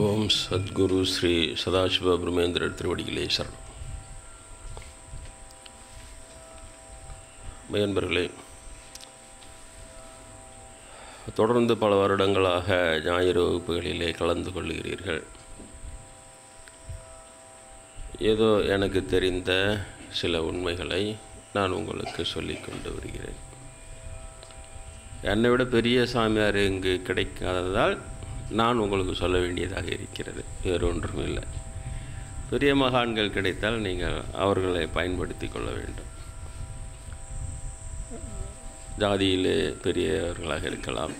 ஓம் சத்குரு ஸ்ரீ சதாசிவ பிரம்மேந்திர திருவடிகளே சரணம். மையன்பர்களே, தொடர்ந்து பல வருடங்களாக ஞாயிறு வகுப்புகளிலே கலந்து கொள்கிறீர்கள். ஏதோ எனக்கு தெரிந்த சில உண்மைகளை நான் உங்களுக்கு சொல்லிக் கொண்டு வருகிறேன். என்னை விட பெரிய சாமியார் இங்கு கிடைக்காததால் நான் உங்களுக்கு சொல்ல வேண்டியதாக இருக்கிறது. வேறு ஒன்றும் இல்லை. பெரிய மகான்கள் கிடைத்தால் நீங்கள் அவர்களை பயன்படுத்தி கொள்ள வேண்டும். ஜாதியிலே பெரியவர்களாக இருக்கலாம்,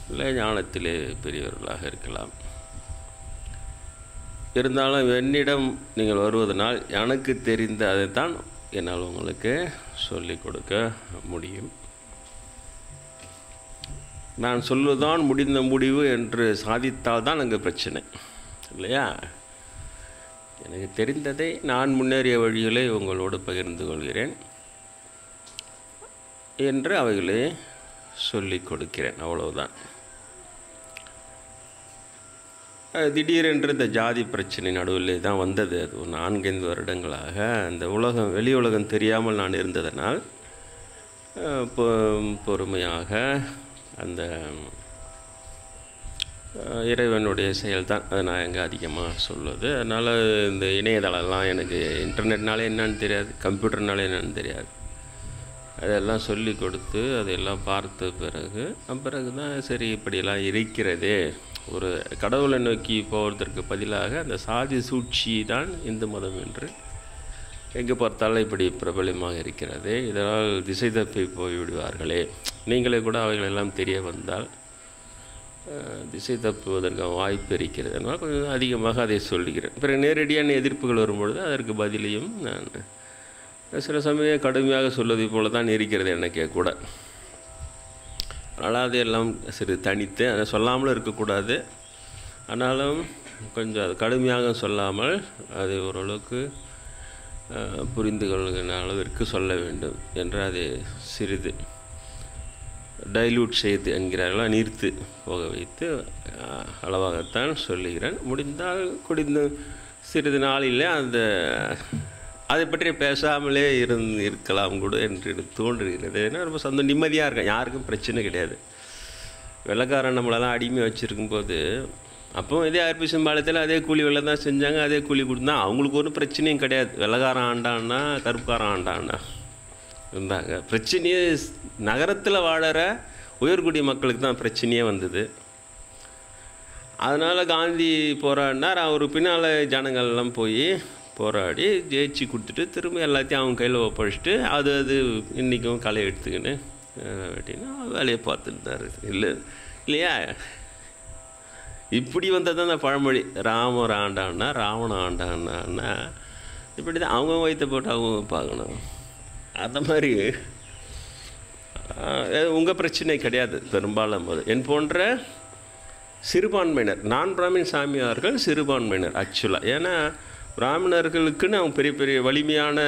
இல்லை ஞானத்திலே பெரியவர்களாக இருக்கலாம். இருந்தாலும் என்னிடம் நீங்கள் வருவதனால் எனக்கு தெரிந்த அதைத்தான் என்னால் உங்களுக்கு சொல்லிக் கொடுக்க முடியும். நான் சொல்வதுதான் முடிந்த முடிவு என்று சாதித்தால் தான் அங்கே பிரச்சனை இல்லையா? எனக்கு தெரிந்ததை நான் முன்னேறிய வழிகளை உங்களோடு பகிர்ந்து கொள்கிறேன் என்று அவைகளே சொல்லிக் கொடுக்கிறேன், அவ்வளவுதான். திடீரென்று இந்த ஜாதி பிரச்சனை நடுவில் தான் வந்தது. அது ஒரு 4-5 வருடங்களாக அந்த வெளி உலகம் தெரியாமல் நான் இருந்ததனால் பொறுமையாக அந்த இறைவனுடைய செயல்தான். அதை நான் எங்கே அதிகமாக சொல்வது. அதனால் இந்த இணையதளம்லாம் எனக்கு இன்டர்நெட்னாலே என்னன்னு தெரியாது, கம்ப்யூட்டர்னாலே என்னன்னு தெரியாது. அதெல்லாம் சொல்லி கொடுத்து அதையெல்லாம் பார்த்த பிறகு தான் சரி இப்படியெல்லாம் இருக்கிறதே, ஒரு கடவுளை நோக்கி போவதற்கு பதிலாக அந்த சாதி சூழ்ச்சி தான் இந்து மதம் என்று எங்கே பார்த்தாலும் இப்படி பிரபலமாக இருக்கிறது. இதனால் திசை தப்பி போய்விடுவார்களே. நீங்களே கூட அவைகளெல்லாம் தெரிய வந்தால் திசை தப்புவதற்கு வாய்ப்பு இருக்கிறது. அதனால் கொஞ்சம் அதிகமாக அதை சொல்லுகிறேன். பிறகு நேரடியான எதிர்ப்புகள் வரும்பொழுது அதற்கு பதிலையும் நான் சில சமயம் கடுமையாக சொல்வதை போல தான் இருக்கிறது எனக்கே கூட. அதனால் அதையெல்லாம் சிறு தனித்து அதை சொல்லாமலும் இருக்கக்கூடாது. ஆனாலும் கொஞ்சம் அது கடுமையாக சொல்லாமல் அதை ஓரளவுக்கு புரிந்து கொள்கிற அளவிற்கு சொல்ல வேண்டும் என்று அதை சிறிது டைல்யூட் செய்து என்கிறார்களா, நீர்த்து போக வைத்து அளவாகத்தான் சொல்லுகிறேன். முடிந்தால் சிறிது நாளில் அதை பற்றி பேசாமலே இருக்கலாம் கூட என்று எனக்கு தோன்றுகிறது. ஏன்னா ரொம்ப நிம்மதியாக இருக்கேன், யாருக்கும் பிரச்சனை கிடையாது. வெள்ளைக்காரன் நம்மளெல்லாம் அடிமையாக வச்சுருக்கும்போது அப்போ இதே ஆர்பிஎஸ்எம் பாலத்தில் அதே கூலி வேலை தான் செஞ்சாங்க, அதே கூலி கொடுத்தா அவங்களுக்கு ஒன்றும் பிரச்சனையும் கிடையாது. வெள்ளைக்காரன் ஆண்டான்னா கருப்புக்காரன் ஆண்டான்னா இருந்தாங்க. பிரச்சனையே நகரத்தில் வாழற உயர்குடி மக்களுக்கு தான் பிரச்சனையே வந்தது. அதனால் காந்தி போராடினார். அவர் பின்னால் ஜனங்கள்லாம் போய் போராடி ஜெயிச்சு கொடுத்துட்டு திரும்ப எல்லாத்தையும் அவங்க கையில் ஒப்படைச்சிட்டு அது இன்றைக்கும் களை எடுத்துக்கின்னு அப்படின்னா வேலையை பார்த்துருந்தார். இல்லையா? இப்படி வந்தது தான் அந்த பழமொழி. ராமர் ஆண்டான்னா ராவணன் ஆண்டான்னா இப்படி தான் அவங்க வயிற்ற போட்டு அவங்க பார்க்கணும். அந்த மாதிரி உங்கள் பிரச்சனை கிடையாது பெரும்பாலும். போது என் போன்ற சிறுபான்மையினர், நான் பிராமின் சாமியார்கள் சிறுபான்மையினர் ஆக்சுவலாக. ஏன்னா பிராமணர்களுக்குன்னு அவங்க பெரிய பெரிய வலிமையான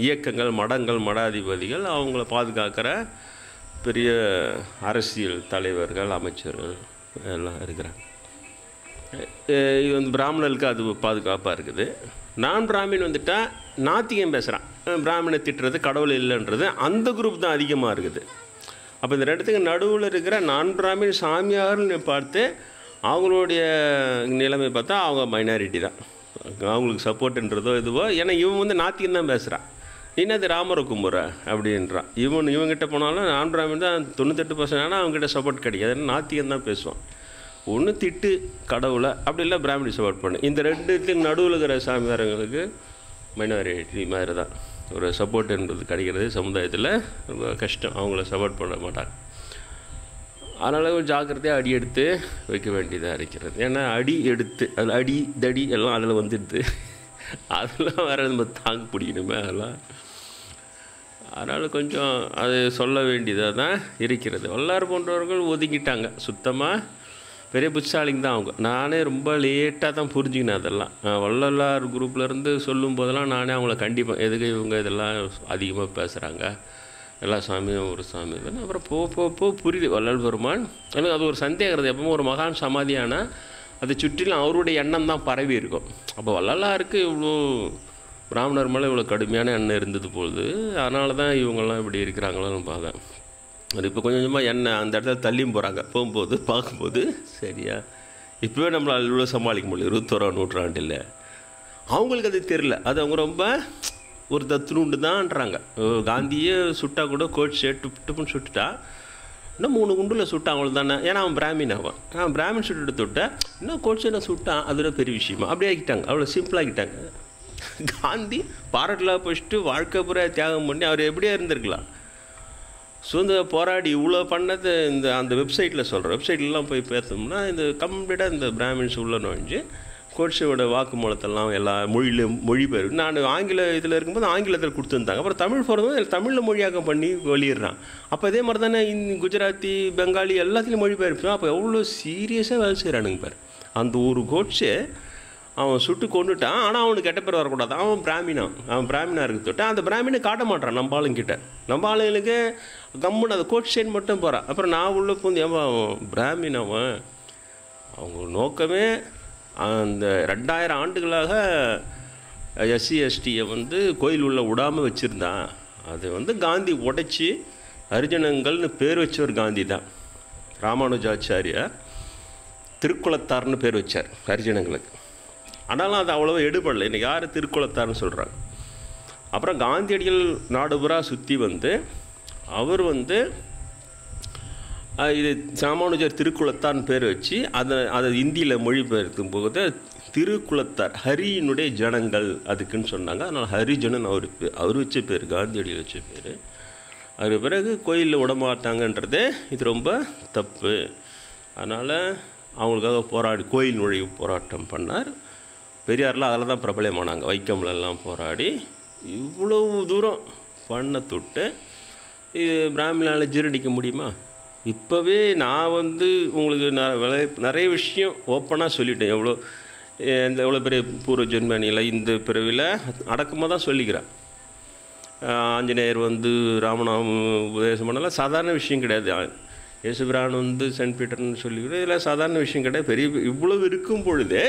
இயக்கங்கள், மடங்கள், மடாதிபதிகள், அவங்கள பாதுகாக்கிற பெரிய அரசியல் தலைவர்கள், அமைச்சர்கள் எல்லாம் இருக்கிறாங்க. இது பிராமணர்களுக்கு அது பாதுகாப்பாக இருக்குது. நான் பிராமின் வந்துட்டால் நாத்திகம் பேசுகிறான், பிராமணை திட்டுறது, கடவுள் இல்லைன்றது அந்த குரூப் தான் அதிகமாக இருக்குது. அப்போ இந்த ரெண்டுத்துக்கு நடுவில் இருக்கிற நான் பிராமின் சாமியார்னு பார்த்து அவங்களுடைய நிலைமை பார்த்தா அவங்க மைனாரிட்டி தான். அவங்களுக்கு சப்போர்ட்டுன்றதோ இதுவோ. ஏன்னா இவன் நாத்திகம் தான் பேசுகிறான். என்னது ராமரை கும்புற அப்படின்றான். இவங்கிட்ட போனாலும் நான் பிராமின் தான் 98%. ஆனால் அவங்ககிட்ட சப்போர்ட் கிடைக்காது. ஏன்னா நாத்திகம் தான் பேசுவான். ஒன்று திட்டு கடவுளை, அப்படி இல்லை பிராமணி சப்போர்ட் பண்ணு. இந்த ரெண்டுத்துக்கு நடுவில் இருக்கிற சாமியாரங்களுக்கு மைனாரிட்டி மாதிரி தான் ஒரு சப்போர்ட்டுன்றது கிடைக்கிறது சமுதாயத்தில் ரொம்ப கஷ்டம். அவங்கள சப்போர்ட் பண்ண மாட்டாங்க. அதனால் ஒரு ஜாக்கிரதையாக அடி எடுத்து வைக்க வேண்டியதாக இருக்கிறது. ஏன்னா அடி எடுத்து அதில் அடி தடி எல்லாம் அதில் வந்துடுது. அதெல்லாம் வேறு நம்ம தாங்க பிடிக்கணுமே அதெல்லாம். அதனால் கொஞ்சம் அது சொல்ல வேண்டியதாக தான் இருக்கிறது. வல்லார் போன்றவர்கள் ஒதுங்கிட்டாங்க சுத்தமாக. பெரிய புட்சாலிங்க தான் அவங்க. நானே ரொம்ப லேட்டாக தான் புரிஞ்சுக்கினேன் அதெல்லாம். வள்ளலார் குரூப்லேருந்து சொல்லும் போதெல்லாம் நானே அவங்கள கண்டிப்பேன், எதுக்கு இவங்க இதெல்லாம் அதிகமாக பேசுகிறாங்க, எல்லா சாமியும் ஒரு சாமி தானே. அப்புறம் போ புரியுது வள்ளல் பெருமான். எனக்கு அது ஒரு சந்தேகம் இருக்குது. எப்பவுமே ஒரு மகான் சமாதியானால் அதை சுற்றிலும் அவருடைய எண்ணம் தான் பரவி இருக்கும். அப்போ வள்ளலாருக்கு இவ்வளோ பிராமணர் மேலே இவ்வளோ கடுமையான எண்ணம் இருந்தது பொழுது, அதனால தான் இவங்கெல்லாம் இப்படி இருக்கிறாங்களோன்னு பார்த்தேன். அது இப்போ கொஞ்சம் கொஞ்சமாக எண்ணெய் அந்த இடத்துல தள்ளியும் போகிறாங்க. போகும்போது பார்க்கும்போது சரியா இப்போவே நம்மளால் இவ்வளோ சமாளிக்க முடியல 21ஆம் நூற்றாண்டில். அவங்களுக்கு அது தெரில. அது அவங்க ரொம்ப ஒரு தத்துணுண்டு தான்ன்றாங்க. காந்தியே சுட்டா கூட கோட்ஸே டுப்புன்னு சுட்டுட்டா, இன்னும் 3 குண்டில் சுட்டான் அவள் தானே. ஏன்னா அவன் பிராமின், அவன் பிராமின் சுட்டு தொட்ட இன்னும் கோட்ஸே நான் சுட்டான், அதில் பெரிய விஷயமா அப்படியே ஆக்கிட்டாங்க. அவ்வளோ சிம்பிளாகிட்டாங்க. காந்தி பாராட்டில் போயிட்டு வாழ்க்கை பூரா தியாகம் பண்ணி அவர் எப்படியே இருந்திருக்கலாம். சுதந்திர போராடி இவ்வளோ பண்ணது இந்த அந்த வெப்சைட்டில் சொல்கிறேன். வெப்சைட்லாம் போய் பேசணும்னா இந்த கம்ப்ளீட்டாக இந்த பிராமின்ஸ் உள்ள நுழைஞ்சு கோட்ஸேவோட வாக்குமூலத்தெல்லாம் எல்லா மொழிபெயர்ப்பு நான் ஆங்கில இதில் இருக்கும்போது ஆங்கிலத்தில் கொடுத்துருந்தாங்க. அப்புறம் தமிழ் போகிறதும் தமிழில் மொழியாக்கம் பண்ணி வெளியிடுறான். அப்போ இதே மாதிரி தானே குஜராத்தி பெங்காலி எல்லாத்துலேயும் மொழிபெயர்ப்பு. அப்போ எவ்வளோ சீரியஸாக வேலை செய்கிறானுங்க பாரு. அந்த ஒரு கோட்ஸே அவன் சுட்டு கொண்டுட்டான். ஆனால் அவனுக்கு கெட்ட பேர் வரக்கூடாது. அவன் பிராமினாக இருக்க தொட்டு அந்த பிராமினை காட்ட மாட்டான் நம்ம ஆளுங்கிட்ட. நம்ம ஆளுங்களுக்கு கம்முன்னு அதை கோட்ஸேன்னு மட்டும் போகிறான். அப்புறம் நான் உள்ள பூந்து அவன் பிராமின் அவங்க நோக்கமே அந்த 2000 ஆண்டுகளாக எஸ்சி எஸ்டியை கோயில் உள்ள விடாமல் வச்சுருந்தான். அது காந்தி உடைச்சி ஹரிஜனங்கள்னு பேர் வச்சவர் காந்தி தான். ராமானுஜாச்சாரியார் திருக்குளத்தார்னு பேர் வச்சார் ஹரிஜனங்களுக்கு. ஆனாலும் அது அவ்வளோவா எடுபடலை. இன்றைக்கி யார் திருக்குளத்தார்னு சொல்கிறாங்க. அப்புறம் காந்தியடிகள் நாடு பூரா சுற்றி அவர் இது ராமானுஜர் திருக்குளத்தார்னு பேர் வச்சு அதை இந்தியில் மொழிபெயர்க்கும் போது திருக்குளத்தார் ஹரியினுடைய ஜனங்கள் அதுக்குன்னு சொன்னாங்க. அதனால் ஹரிஜனன் அவர் வச்ச பேர், காந்தியடிகள் வச்ச பேர். அதுக்கு பிறகு கோயிலில் விடமாட்டாங்கன்றது இது ரொம்ப தப்பு. அதனால் அவங்களுக்காக கோயில் நுழைவு போராட்டம் பண்ணார். பெரியார்லாம் அதில் தான் பிரபலமானாங்க. வைக்கம்லெல்லாம் போராடி இவ்வளவு தூரம் பண்ண தொட்டு இது பிராமணால் ஜீரணிக்க முடியுமா? இப்போவே நான் உங்களுக்கு நிறைய விஷயம் ஓப்பனாக சொல்லிட்டேன். எவ்வளோ பெரிய பூர்வ ஜென்மனியில் இந்த பிறவியில் அடக்கமாக தான் சொல்லிக்கிறேன். ஆஞ்சநேயர் ராமநாம உபதேசம் பண்ணலாம் சாதாரண விஷயம் கிடையாது. இயேசுபிரான் சென்ட் பீட்டர்னு சொல்லிக்கிறேன். இதெல்லாம் சாதாரண விஷயம் கிடையாது. பெரிய இவ்வளவு இருக்கும் பொழுதே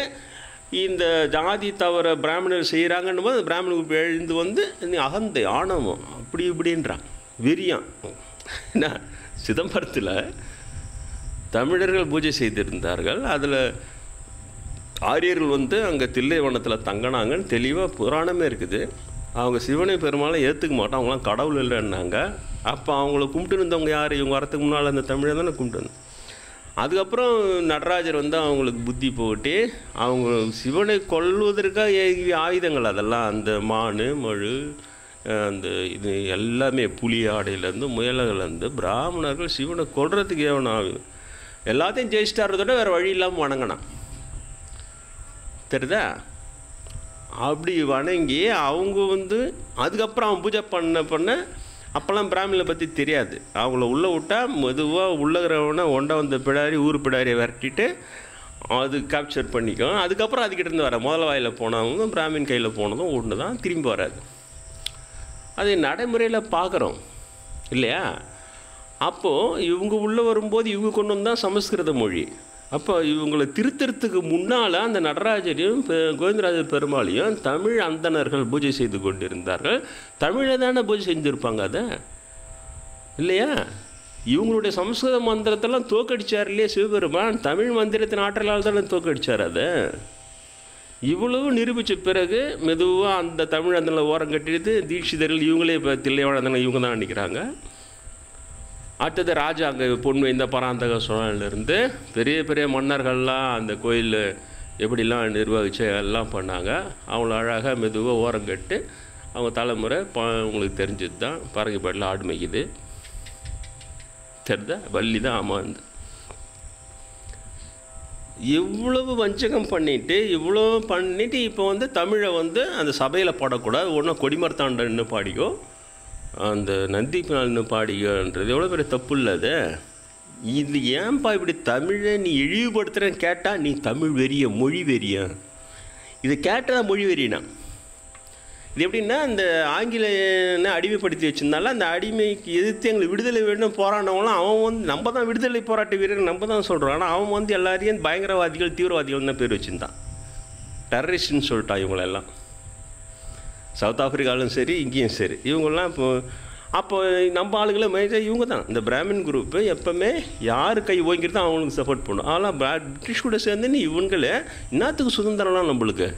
இந்த ஜாதி தவிர பிராமணர் செய்கிறாங்கன்னு போது பிராமணனுக்கு எழுந்து நீ அகந்தை ஆணவம் அப்படி இப்படின்றான் வெறியான். என்ன சிதம்பரத்தில் தமிழர்கள் பூஜை செய்திருந்தார்கள். அதில் ஆரியர்கள் அங்கே தில்லைவனத்தில் தங்கினாங்கன்னு தெளிவாக புராணமே இருக்குது. அவங்க சிவனை பெருமாளை ஏற்றுக்க மாட்டோம், அவங்களாம் கடவுள் இல்லைன்னாங்க. அப்போ அவங்கள கும்பிட்டு இருந்தவங்க யார்? இவங்க வரத்துக்கு முன்னால் அந்த தமிழை தானே கும்பிட்டு. அதுக்கப்புறம் நடராஜர் அவங்களுக்கு புத்தி போட்டு அவங்க சிவனை கொல்வதற்காக ஏகிய ஆயுதங்கள் அதெல்லாம் அந்த மானு மழு அந்த இது எல்லாமே புலி ஆடையிலேருந்து முயல்கள்லேருந்து பிராமணர்கள் சிவனை கொல்றதுக்கு ஏவன ஆகுது எல்லாத்தையும் ஜெயிச்சிட்டாரதோட வேறு வழி இல்லாமல் வணங்கினான். தெரியுதா? அப்படி வணங்கி அவங்க அதுக்கப்புறம் அவன் பூஜை பண்ண அப்போல்லாம் பிராமணனை பற்றி தெரியாது. அவங்கள உள்ளே விட்டால் மெதுவாக உள்ளகிறவனை ஒண்டை வந்த பிடாரி ஊர் பிடாரியை விரட்டிட்டு அது கேப்சர் பண்ணிக்கும். அதுக்கப்புறம் அதுக்கிட்டேருந்து வர முதல் வாயில் போனவங்க பிராமின் கையில் போனதும் ஒன்று தான் திரும்பி வராது. அது நடைமுறையில் பார்க்குறோம் இல்லையா? அப்போது இவங்க உள்ளே வரும்போது இவங்க கொண்டு வந்தால் சமஸ்கிருத மொழி. அப்போ இவங்களை திருத்தறதுக்கு முன்னால் அந்த நடராஜரையும் கோவிந்தராஜர் பெருமாளையும் தமிழ் அந்தணர்கள் பூஜை செய்து கொண்டிருந்தார்கள். தமிழை தானே பூஜை செஞ்சுருப்பாங்க அதை இல்லையா? இவங்களுடைய சமஸ்கிருத மந்திரத்தெல்லாம் தோக்கடிச்சார் இல்லையா சிவபெருமான்? தமிழ் மந்திரத்தின் ஆற்றலால் தானே தோக்கடிச்சார் அதை. இவ்வளவு நிரூபித்த பிறகு மெதுவாக அந்த தமிழ் அந்தனில் ஓரம் கட்டிட்டு தீட்சிதர்கள் இவங்களே இப்போ தில்லைவாழந்தன இவங்க தான் நினைக்கிறாங்க. அடுத்தது ராஜா அங்கே பொன் வைந்த பராந்தக சோழனிலிருந்து பெரிய பெரிய மன்னர்கள்லாம் அந்த கோயில் எப்படிலாம் நிர்வகிச்சு எல்லாம் பண்ணாங்க. அவங்கள அழகாக மெதுவாக ஓரம் கட்டு அவங்க தலைமுறை உங்களுக்கு தெரிஞ்சது தான். பரங்கிப்பாட்டில் ஆடு மேய்க்குது தெரிதா? வள்ளி தான் ஆமாம். இவ்வளவு வஞ்சகம் பண்ணிவிட்டு இப்போ தமிழை அந்த சபையில் பாடக்கூடாது, ஒன்றும் கொடிமரத்தாண்டன்னு பாடிக்கோ, அந்த நந்தி நாள்னு பாடிக்கன்றது எவ்வளோ பெரிய தப்பு இல்லை அது. இது ஏன்பா இப்படி தமிழை நீ இழிவுபடுத்துகிறேன்னு கேட்டால் நீ தமிழ் வெறிய மொழி வெறிய. இது கேட்டால் மொழி வெறினா இது எப்படின்னா, இந்த ஆங்கிலேயனை அடிமைப்படுத்தி வச்சுருந்தால அந்த அடிமைக்கு எதிர்த்து எங்களுக்கு விடுதலை வேணும் போராடினவங்களாம் அவன் வந்து நம்ம தான் விடுதலை போராட்ட வீரர் நம்ம தான் சொல்கிறோம். ஆனால் அவன் வந்து எல்லாரையும் பயங்கரவாதிகள் தீவிரவாதிகள் தான் பேர் வச்சுருந்தான். டெரரிஸ்ட்னு சொல்லிட்டான் இவங்களெல்லாம். சவுத் ஆஃப்ரிக்காலும் சரி இங்கேயும் சரி இவங்கெல்லாம் அப்போ நம்ம ஆளுகளை மேஜர் இவங்க தான். இந்த பிராமின் குரூப்பு எப்போவுமே யார் கை ஓங்கிறதோ அவங்களுக்கு சப்போர்ட் பண்ணும். ஆனால் பிரிட்டிஷ் கூட சேர்ந்துன்னு இவங்களே என்னத்துக்கு சுதந்திரம்லாம் நம்மளுக்கு,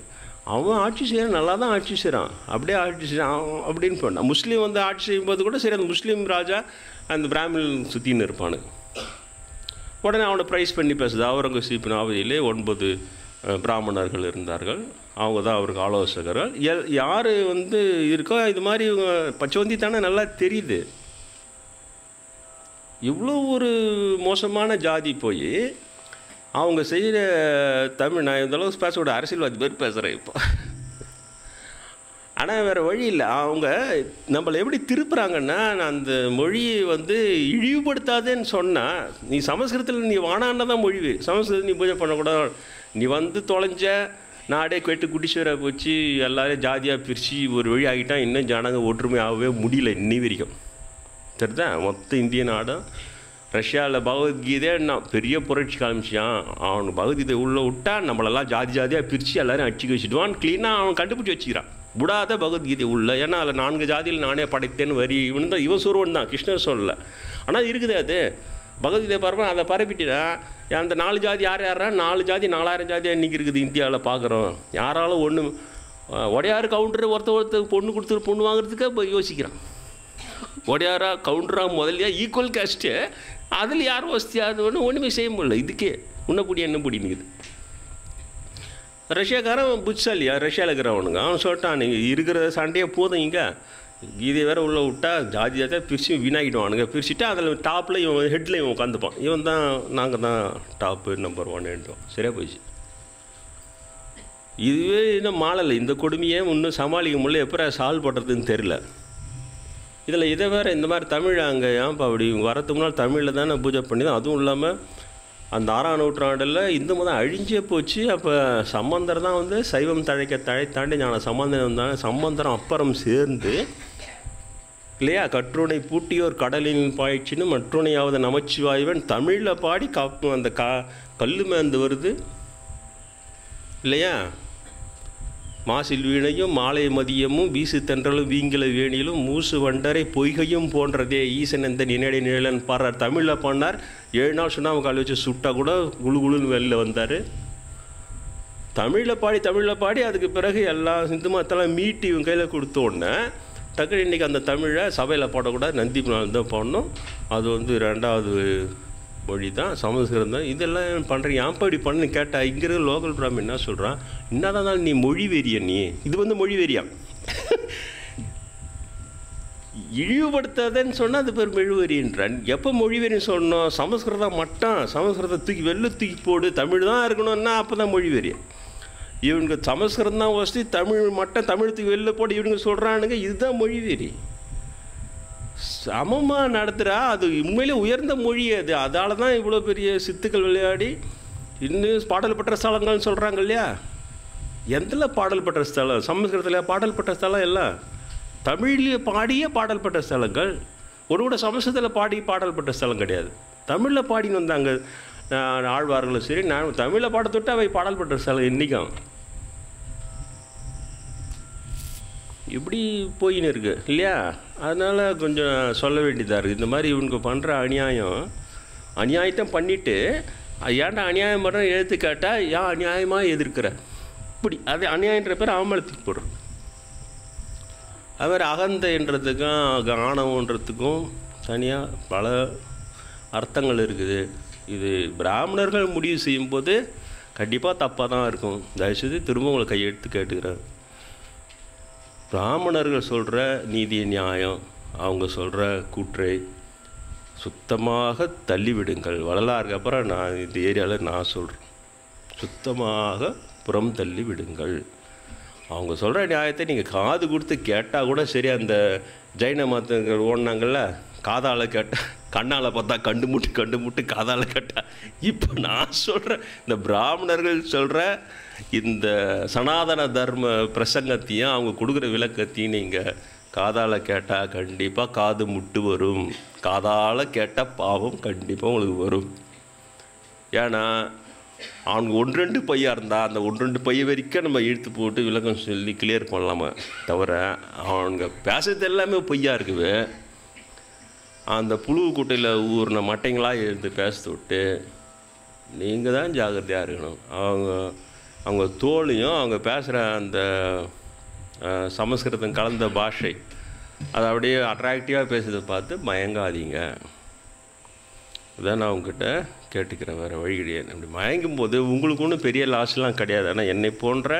அவன் ஆட்சி செய்கிறான் நல்லா தான் ஆட்சி செய்கிறான் அப்படியே ஆட்சி செய்கிறான் அப்படின்னு சொன்னான். முஸ்லீம் வந்து ஆட்சி செய்யும்போது கூட சரி அந்த முஸ்லீம் ராஜா அந்த பிராமின் சுற்றின்னு இருப்பானு. உடனே அவனை ப்ரைஸ் பண்ணி பேசுது. அவுரங்கசீப்பின் ஆவதியிலே 9 பிராமணர்கள் இருந்தார்கள், அவங்க தான் அவருக்கு ஆலோசகர்கள். யார் வந்து இருக்கோ இது மாதிரி இவங்க பச்சவந்தி தானே நல்லா தெரியுது. இவ்வளோ ஒரு மோசமான ஜாதி போய் அவங்க செய்கிற தமிழ், நான் இந்த அளவுக்கு பேசக்கூட அரசியல்வாதி பேர் பேசுகிறேன் இப்போ. ஆனால் வேறு வழி இல்லை. அவங்க நம்மளை எப்படி திருப்புறாங்கன்னா, நான் அந்த மொழியை வந்து இழிவுபடுத்தாதேன்னு சொன்னால், நீ சமஸ்கிருதத்தில் நீ வானான்னா தான் மொழி, சமஸ்கிருதத்தில் நீ பூஜை பண்ணக்கூடாது. நீ வந்து தொலைஞ்ச நாடே கேட்டு குடிசேர போச்சு, எல்லோரும் ஜாதியாக பிரித்து ஒரு வழி ஆகிட்டான். இன்னும் ஜனங்க ஒற்றுமையாகவே முடியல இன்னி வரைக்கும். சரிதான், மொத்த இந்திய நாடும். ரஷ்யாவில் பகவத்கீதை நான் பெரிய புரட்சி காமிச்சான். அவனுக்கு பகவத்கீதை உள்ளே விட்டால் நம்மளெல்லாம் ஜாதியாக பிரித்து எல்லோரும் அடிச்சுக்க வச்சுடுவான். க்ளீனாக அவன் கண்டுபிடிச்சி வச்சுக்கிறான். விடாத பகவத்கீதை உள்ள. ஏன்னா அதில் 4 ஜாதியில் நானே படைத்தேன்னு வரி இவன் தான், இவன் சொல்லுவன் தான், கிருஷ்ணர் சொல்லலை. ஆனால் இருக்குது அது பகவத்கீதை பரப்ப அதை பரப்பிட்டுனா அந்த 4 ஜாதி யாரா 4 ஜாதி 4000 ஜாதியாக இன்றைக்கி இருக்குது இந்தியாவில் பார்க்குறோம். யாராலும் ஒன்று உடையார் கவுண்டர் ஒருத்தர் பொண்ணு கொடுத்துரு பொண்ணு வாங்குறதுக்கு இப்போ யோசிக்கிறான். உடையாரா கவுண்டரா முதல்லையா ஈக்குவல் கேஸ்ட்டு, அதில் யார் வசதியாது ஒன்றுமே செய்ய முடியல. இதுக்கே உன்னப்படி என்ன பிடிக்குது. ரஷ்யாக்காரன் புட்சாலியா, ரஷ்யாவில் இருக்கிறவனுங்க அவன் சொல்லிட்டான், நீங்கள் இருக்கிற சண்டையே போதும், இங்கே கீதை வேறு உள்ளே விட்டா ஜாதி ஜாதியாக பிரித்து வீணாகிடுவானுங்க. பிரிச்சுட்டா அதில் டாப்பில் இவன் ஹெட்டில் இவன் உட்காந்துப்பான். இவன் தான் நாங்கள் தான் டாப்பு நம்பர் 1 சரியாக போயிடுச்சு. இதுவே இன்னும் மாளலை. இந்த கொடுமையே இன்னும் சமாளிக்க முடியல, எப்போ சால்வ் பண்ணுறதுன்னு தெரில. இதில் இதை வேறு இந்த மாதிரி தமிழ் அங்கே ஏன்ப்பா அப்படி வரதுக்கு முன்னால் தமிழில் தானே பூஜை பண்ணி தான். அதுவும் இல்லாமல் அந்த 6ஆம் நூற்றாண்டில் இந்து மதம் அழிஞ்சே போச்சு. அப்போ சம்பந்தர் தான் வந்து சைவம் தழைத்தாண்டி ஞான சம்பந்தம் வந்தாங்க. சம்பந்தரம் அப்புறம் சேர்ந்து இல்லையா, கற்றுணை பூட்டியோர் கடலின் பாய்ச்சின்னு மற்றுணையாவது நமச்சிவாய்வன் தமிழில் பாடி அந்த கல்லு மேந்து வருது இல்லையா. மாசில் வீணையும் மாலை மதியமும் வீசு தென்றலும் வீங்கில வேணியிலும் மூசு வண்டரை பொய்கையும் போன்றதே ஈசன் எந்த நினைடை நிழலன் பாடுறார். தமிழில் பாடினார். 7 நாள் சுண்ணாம்பு கால் வச்சு சுட்டா கூட குழு குழுன்னு வெளில வந்தார். தமிழில் பாடி அதுக்கு பிறகு எல்லா இந்து மதத்தெல்லாம் மீட்டி இவங்க கையில் கொடுத்த உடனே டக்குனு இன்றைக்கி அந்த தமிழை சபையில் பாடக்கூடாது, நந்தி நாள் தான் பாடணும். அது வந்து 2வது மொழி தான், சமஸ்கிருதம் தான். இதெல்லாம் பண்ணுறீங்க ஏன்ப்பா இப்படி பண்ணு கேட்டால் இங்கே இருக்கிற லோக்கல் பிராமின் என்ன சொல்கிறான், என்னதான் நீ மொழி வெறியா, நீ இது வந்து மொழி வெறியா இழிவுபடுத்தாதேன்னு சொன்னால் அது பேர் மெழுவெறின்றான். எப்போ மொழிவெறின்னு சொன்னோம், சமஸ்கிருதம் மட்டும், சமஸ்கிருதம் தூக்கி வெளில தூக்கி போடு, தமிழ் தான் இருக்கணும்னா அப்போ தான் மொழிவெறி. இவனுக்கு சமஸ்கிருதம் தான் வசதி, தமிழ் மட்டும் தமிழத்துக்கு வெளில போட்டு இவனுங்க சொல்கிறானுங்க, இதுதான் மொழிவெறி. சமமாக நடத்துகிறா, அது உண்மையிலே உயர்ந்த மொழி அது. அதால் தான் இவ்வளோ பெரிய சித்துக்கள் விளையாடி இன்னும் பாடல் பெற்ற ஸ்தலங்கள்னு சொல்கிறாங்க இல்லையா. எந்தில் பாடல் பெற்ற ஸ்தலம், சமஸ்கிருதத்தில் பாடல் பெற்ற ஸ்தலம் எல்லாம் தமிழ்லேயே பாடிய பாடல் பெற்ற ஸ்தலங்கள். ஒரு கூட சமஸ்கிருதத்தில் பாடி பாடல் பெற்ற ஸ்தலம் கிடையாது. தமிழில் பாடின்னு வந்தாங்க ஆழ்வார்களும் சரி. நான் தமிழில் பாட தொட்டு அவை பாடல் பெற்ற ஸ்தலம் இன்றைக்கும் இப்படி போயின்னு இருக்குது இல்லையா. அதனால் கொஞ்சம் சொல்ல வேண்டியதாக இருக்குது. இந்த மாதிரி இவனுக்கு பண்ணுற அநியாயத்தை பண்ணிவிட்டு ஏன்டா அநியாயம் பண்ணுற எழுத்து கேட்டால் ஏன் அநியாயமாக எதிர்க்கிற இப்படி அது அநியாயன்ற பேர் அவமளத்துக்கு போடுறோம். அது மாதிரி அகந்தைன்றதுக்கும் ஆணவன்றதுக்கும் தனியாக பல அர்த்தங்கள் இருக்குது. இது பிராமணர்கள் முடிவு செய்யும்போது கண்டிப்பாக தப்பாக தான் இருக்கும். தயவுசெய்து திரும்ப உங்களை கையெடுத்து கேட்டுக்கிறேன். பிராமணர்கள் சொல்கிற நீதி நியாயம், அவங்க சொல்கிற கூற்றை சுத்தமாக தள்ளிவிடுங்கள். வரலாறுக்கு அப்புறம் நான் இந்த ஏரியாவில் நான் சொல்கிறேன், சுத்தமாக புறம் தள்ளி விடுங்கள். அவங்க சொல்கிற நியாயத்தை நீங்கள் காது கொடுத்து கேட்டால் கூட சரி. அந்த ஜைன மதங்கள் ஓடினாங்கள்ல காதால் கேட்டால் கண்ணால் பார்த்தா கண்டு முட்டு காதால் கேட்டால். இப்போ நான் சொல்கிறேன், இந்த பிராமணர்கள் சொல்கிற இந்த சனாதன தர்ம பிரசங்கத்தையும் அவங்க கொடுக்குற விளக்கத்தையும் நீங்கள் காதால் கேட்டால் கண்டிப்பாக காது முட்டு வரும், காதால் கேட்டால் பாவம் கண்டிப்பாக உங்களுக்கு வரும். ஏன்னா அவனுக்கு 1-2 பையாக இருந்தால் அந்த 1-2 பைய வரைக்கும் நம்ம இழுத்து போட்டு விளக்கம் சொல்லி கிளியர் பண்ணலாமா தவிர, அவனுங்க பேசுறது எல்லாமே பொய்யா இருக்குது. அந்த புழு குட்டையில் ஊறின மட்டைங்களாக எழுந்து பேச விட்டு நீங்கள் தான் ஜாக்கிரதையாக இருக்கணும். அவங்க தோலையும் அவங்க பேசுகிற அந்த சமஸ்கிருதம் கலந்த பாஷை அதை அப்படியே அட்ராக்டிவாக பேசுறதை பார்த்து மயங்காதீங்க. இதான் நான் அவங்ககிட்ட கேட்டுக்கிறேன், வேறு வழி கிடையாது. அப்படி மயங்கும் போது உங்களுக்கு ஒன்றும் பெரிய லாஸ்லாம் கிடையாது. ஆனால் என்னை போன்ற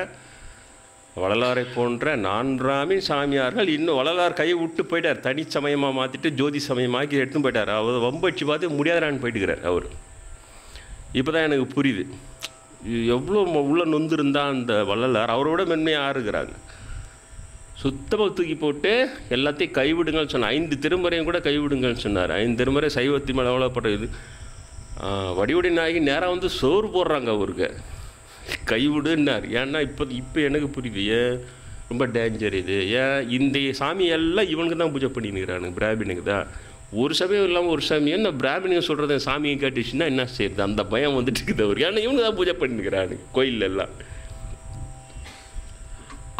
வள்ளலாரை போன்ற 4 சாமியார்கள் இன்னும் வள்ளலார் கையை விட்டு போயிட்டார், தனி சமயமாக மாற்றிட்டு ஜோதி சமயமாக்கி எடுத்துன்னு போயிட்டார். அவர் வம்படிச்சு பார்த்து முடியாதான்னு போயிட்டுக்கிறார் அவர். இப்போ தான் எனக்கு புரியுது எவ்வளோ உள்ள நொந்திருந்தால் அந்த வள்ளலார் அவரோட மென்மையாக இருக்கிறாங்க. சுத்தமாக தூக்கி போட்டு எல்லாத்தையும் கைவிடுங்கன்னு சொன்னார். 5 திருமுறையும் கூட கைவிடுங்கன்னு சொன்னார். 5 திருமுறை சைவத்தி மேலே எவ்வளோப்பட்ட இது. வடிவடி நாயகி நேராக வந்து சோறு போடுறாங்க அவருக்கு, கைவிடுன்னார். ஏன்னா இப்போ எனக்கு புரியுது ஏன் ரொம்ப டேஞ்சர் இது. ஏன் இந்த சாமி எல்லாம் இவனுக்கு தான் பூஜை பண்ணிக்கிறானுங்க, பிராமினுக்கு தான். ஒரு சமயம் இல்லாமல் ஒரு சாமியும் இந்த பிராமினுங்க சொல்கிறத சாமியை கேட்டுச்சுன்னா என்ன செய்யுது, அந்த பயம் வந்துட்டு இருக்குது அவருக்கு. ஏன்னா இவனுக்கு தான் பூஜை பண்ணிக்கிறானுங்க கோயிலில் எல்லாம்.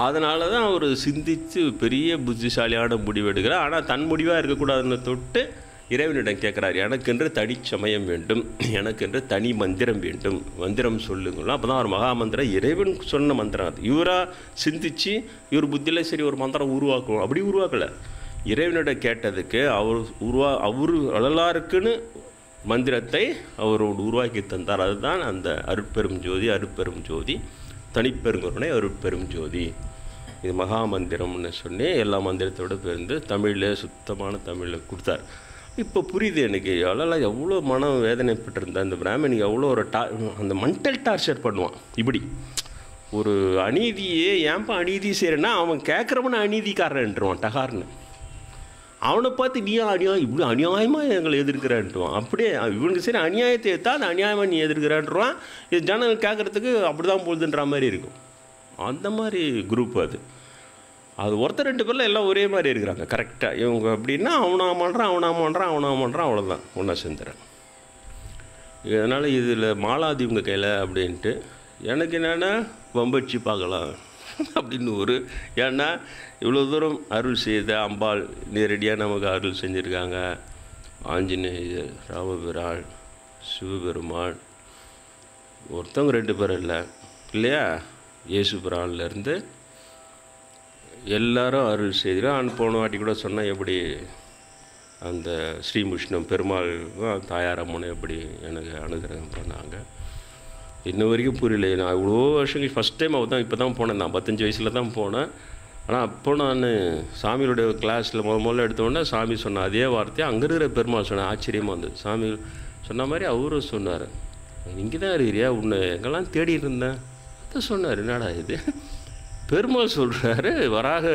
அதனால தான் அவர் சிந்தித்து பெரிய புத்திசாலியான முடிவு எடுக்கிறார். ஆனால் தன் முடிவாக இருக்கக்கூடாதுன்னு தொட்டு இறைவனிடம் கேட்குறாரு, எனக்கென்று தனி சமயம் வேண்டும், எனக்கென்று தனி மந்திரம் வேண்டும், மந்திரம் சொல்லுங்களா. அப்போ தான் ஒரு மகாமந்திரம் இறைவன் சொன்ன மந்திரம். அது இவராக சிந்தித்து இவர் புத்தியில் சரி ஒரு மந்திரம் உருவாக்கணும், அப்படி உருவாக்கலை. இறைவனிடம் கேட்டதுக்கு அவர் வள்ளலாருக்குன்னு மந்திரத்தை அவரோடு உருவாக்கி தந்தார். அதுதான் அந்த அருட்பெரும் ஜோதி தனிப்பெருங்கருணை அருட்பெரும் ஜோதி. இது மகாமந்திரம்னு சொல்லி எல்லா மந்திரத்தோடு பேருந்து தமிழில் சுத்தமான தமிழில் கொடுத்தார். இப்போ புரியுது எனக்கு வள்ளலார் எவ்வளோ மன வேதனைப்பட்டிருந்தா. இந்த பிராமணிக்கு எவ்வளோ ஒரு அந்த மென்டல் டார்ச்சர் பண்ணுவான். இப்படி ஒரு அநீதியே ஏன்பா அநீதி செய்கிறேன்னா அவன் கேட்குறவன அநீதிக்காரன்ட்டுருவான் டகார்னு. அவனை பார்த்து நீ அநியாயம் இப்படி அநியாயமாக எங்களை எதிர்க்கிறான்ட்டுவான். அப்படியே இவனுக்கு சரி அநியாயத்தை எடுத்தா அது அநியாயமாக நீ எதிர்க்கிறான்ட்டுருவான். இது ஜனங்கள் கேட்குறதுக்கு அப்படி தான் போகுதுன்ற மாதிரி இருக்கும். அந்த மாதிரி குரூப் அது ஒருத்தர் 2 பேரில் எல்லாம் ஒரே மாதிரி இருக்கிறாங்க கரெக்டாக. இவங்க அப்படின்னா அவனா பண்ணுறான் அவ்வளோதான் ஒன்றா சேர்ந்துறேன். இதனால் இதில் மாலாதி உங்கள் கையில் அப்படின்ட்டு எனக்கு என்னென்னா வம்படிச்சு பார்க்கலாம் அப்படின்னு ஏன்னா இவ்வளோ தூரம் அருள் செய்த அம்பாள் நேரடியாக நமக்கு அருள் செஞ்சுருக்காங்க. ஆஞ்சநேயர், ராமபிரான், சிவபெருமான், ஒருத்தவங்க 2 பேர் இல்லையா, இயேசு பிரான்லேருந்து எல்லாரும் அருள் செய்கிறான். போன வாட்டி கூட சொன்னால் எப்படி அந்த ஸ்ரீமுஷ்ணம் பெருமாள் தாயாரம்மனை எப்படி எனக்கு அனுகிரகம் பண்ணாங்க இன்ன வரைக்கும் புரியல. நான் இவ்வளோ வருஷங்கள் ஃபஸ்ட் டைம் அவள் தான் இப்போ தான் போனேன். நான் 15 வயசில் தான் போனேன். ஆனால் அப்போ நான் சாமியோடைய கிளாஸில் முதல்ல எடுத்தோடனே சாமி சொன்ன அதே வார்த்தையை அங்கே இருக்கிற பெருமாள் சொன்னேன். ஆச்சரியமாக இருந்தது. சாமி சொன்ன மாதிரி அவரும் சொன்னார், இங்கே தான் இருக்கிறியா, உன்னை எங்கெல்லாம் தேடிட்டு இருந்தேன் அதான் சொன்னார். என்னடா இது பெருமாள் சொல்கிறாரு வராக.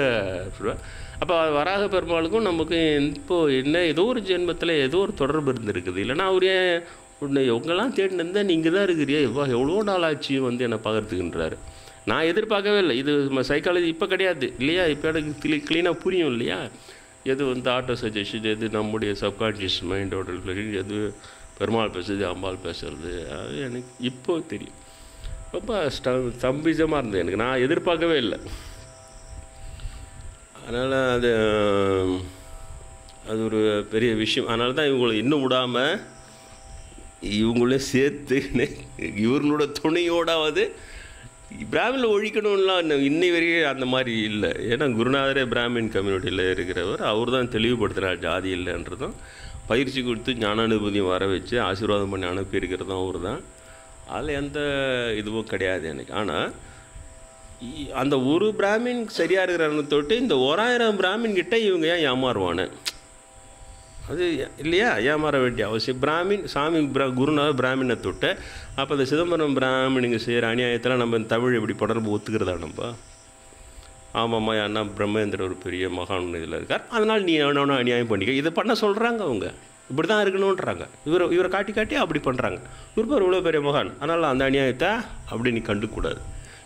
அப்போ வராக பெருமாளுக்கும் நமக்கு இப்போது என்ன ஏதோ ஒரு ஜென்மத்தில் ஏதோ ஒரு தொடர்பு இருந்திருக்குது. இல்லைனா அவர் ஏன் உன்னை எங்கெல்லாம் தேடின்னு இருந்தால் நீங்கள் தான் இருக்கிறியா, எவ்வளோ நாள் ஆச்சு வந்து என்னை பகிர்ந்துக்கின்றாரு. நான் எதிர்பார்க்கவே இல்லை. இது சைக்காலஜி இப்போ கிடையாது இல்லையா, இப்போ எனக்கு க்ளீனாக புரியும் இல்லையா, எது வந்து ஆட்டோ சஜஷன், எது நம்முடைய சப்கான்ஷியஸ் மைண்டோட, எது பெருமாள் பேசுறது அம்பாள் பேசுறது, அது எனக்கு இப்போ தெரியும். ரொம்ப ஸ்தம்பிதமாக இருந்தது எனக்கு. நான் எதிர்பார்க்கவே இல்லை. அதனால் அது ஒரு பெரிய விஷயம். அதனால தான் இவங்களை இன்னும் விடாமல் இவங்களையும் சேர்த்து இவர்களோட துணையோடாவது பிராமினில் ஒழிக்கணும்லாம் இன்னை வரைக்கும் அந்த மாதிரி இல்லை. ஏன்னா குருநாதரே பிராமின் கம்யூனிட்டியில் இருக்கிறவர், அவர் தான் தெளிவுபடுத்துகிறார் ஜாதி இல்லைன்றதும். பயிற்சி கொடுத்து ஞானானுபூதியும் வர வச்சு ஆசீர்வாதம் பண்ணி அனுப்பியிருக்கிறதும் அவர் தான். அதில் எந்த இதுவும் கிடையாது எனக்கு. ஆனால் அந்த ஒரு பிராமின் சரியாக இருக்கிறான்னு தொட்டு இந்த 1000 பிராமின் கிட்ட இவங்க ஏன் ஏமாறுவானு அது இல்லையா, ஏமாற வேண்டிய அவசியம். பிராமின் சாமி குருநாத பிராமினை தொட்டு அப்போ அந்த சிதம்பரம் பிராமினுங்க செய்கிற அநியாயத்தில் நம்ம தமிழ் எப்படி படர்பு ஒத்துக்கிறதா நம்ம ஆமாம்மா அண்ணா பிரம்மேந்திர ஒரு பெரிய மகான் இதில் இருக்கார், அதனால் நீ எவனோ அநியாயம் பண்ணிக்க, இதை பண்ண சொல்கிறாங்க அவங்க. இப்படி தான் இருக்கணுன்றாங்க. இவரை காட்டி காட்டி அப்படி பண்ணுறாங்க. இவர் இவ்வளோ பெரிய மகான், அதனால் அந்த அநியாயத்தை அப்படி நீ கண்டுக்கூடாது.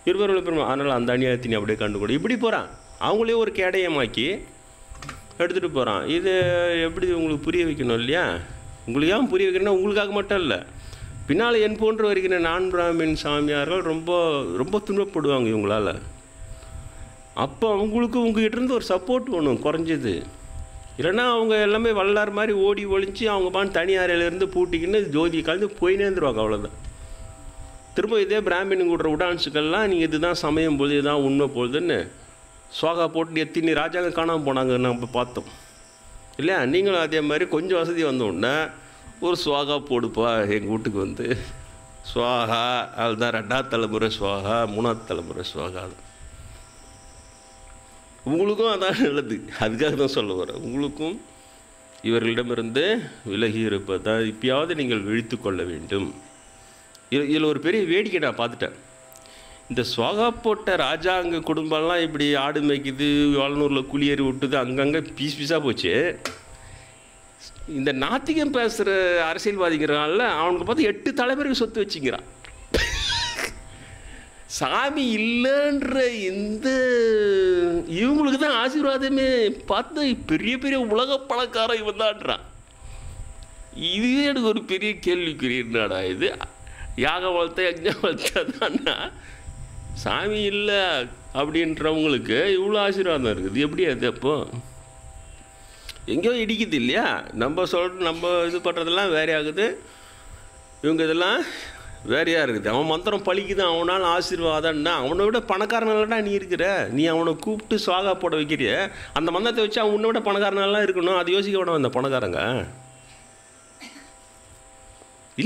இவர் இவ்வளோ பெரிய அதனால் அந்த அநியாயத்தை நீ அப்படியே கண்டுக்கூடாது. இப்படி போகிறான். அவங்களே ஒரு கேடயமாக்கி எடுத்துகிட்டு போகிறான். இது எப்படி உங்களுக்கு புரிய வைக்கணும் இல்லையா? உங்களுக்கு ஏன் புரிய வைக்கணும்னா உங்களுக்காக மட்டும் இல்லை, பின்னால் என் போன்று வருகிற நான் பிராமின் சாமியார்கள் ரொம்ப ரொம்ப துன்பப்படுவாங்க இவங்களால். அப்போ அவங்களுக்கு உங்ககிட்டருந்து ஒரு சப்போர்ட் வேணும் குறைஞ்சது. இல்லைன்னா அவங்க எல்லாமே வல்லார் மாதிரி ஓடி ஒழிஞ்சு அவங்க பான் தனி அறையிலேருந்து பூட்டிக்கின்னு ஜோதியை கலந்து போயினே இருந்துருவாங்க, அவ்வளோதான். திரும்ப இதே பிராமின் கூடுற உடான்ஸுக்கெல்லாம் நீங்கள் இதுதான் சமயம் போது, இதுதான் உண்மை போகுதுன்னு சுவாகா போட்டு எத்தினி ராஜாங்க காணாமல் போனாங்க, நம்ம பார்த்தோம் இல்லையா? நீங்களும் அதே மாதிரி கொஞ்சம் வசதி வந்தோடனே ஒரு சுவாகா போடுப்பா எங்கள் வீட்டுக்கு வந்து சுவாகா, அதுதான் 2ஆவது தலைமுறை சுவாகா, 3ஆவது தலைமுறை சுவாகா. உங்களுக்கும் அதான் நல்லது. அதுக்காக தான் சொல்ல வரேன், உங்களுக்கும் இவர்களிடமிருந்து விலகி இருப்பதான் இப்பயாவது நீங்கள் விழித்து கொள்ள வேண்டும். இதில் ஒரு பெரிய வேடிக்கை நான் பார்த்துட்டேன். இந்த சுவாகா போட்ட ராஜாங்க குடும்பம்லாம் இப்படி ஆடு மேய்க்குது, வால்நூரில் குளியேறி விட்டுது, அங்கங்கே பீஸ் பீஸாக போச்சு. இந்த நாத்திகம் பேசுகிற அரசியல்வாதிங்கிறனால அவனுக்கு பார்த்து 8 தலைமுறைக்கு சொத்து வச்சுக்கிறான். சாமி இல்லைன்ற இந்த இவங்களுக்கு தான் ஆசீர்வாதமே. பார்த்து பெரிய பெரிய உலக பணக்காரன் இவன் தான்றான். இதுவே எனக்கு ஒரு பெரிய கேள்விக்குரியனாடா இது. யாக வளர்த்த யஜ்ஞம் வளர்த்தாதான்னா சாமி இல்லை அப்படின்றவங்களுக்கு இவ்வளோ ஆசீர்வாதம் இருக்குது. எப்படி அது அப்போ எங்கேயோ இடிக்குது இல்லையா? நம்ம இது பண்ணுறதெல்லாம் வேறே ஆகுது, இவங்க இதெல்லாம் வேறையாக இருக்குது. அவன் மந்திரம் பழிக்குது, அவனால் ஆசீர்வாதம்னா அவனை விட பணக்காரனாலடா நீ இருக்கிற. நீ அவனை கூப்பிட்டு சுவாகா போட வைக்கிறிய, அந்த மந்திரத்தை வச்சு அவன் உன்னை விட பணக்காரனாலாம் இருக்கணும். அது யோசிக்க விட அந்த பணக்காரங்க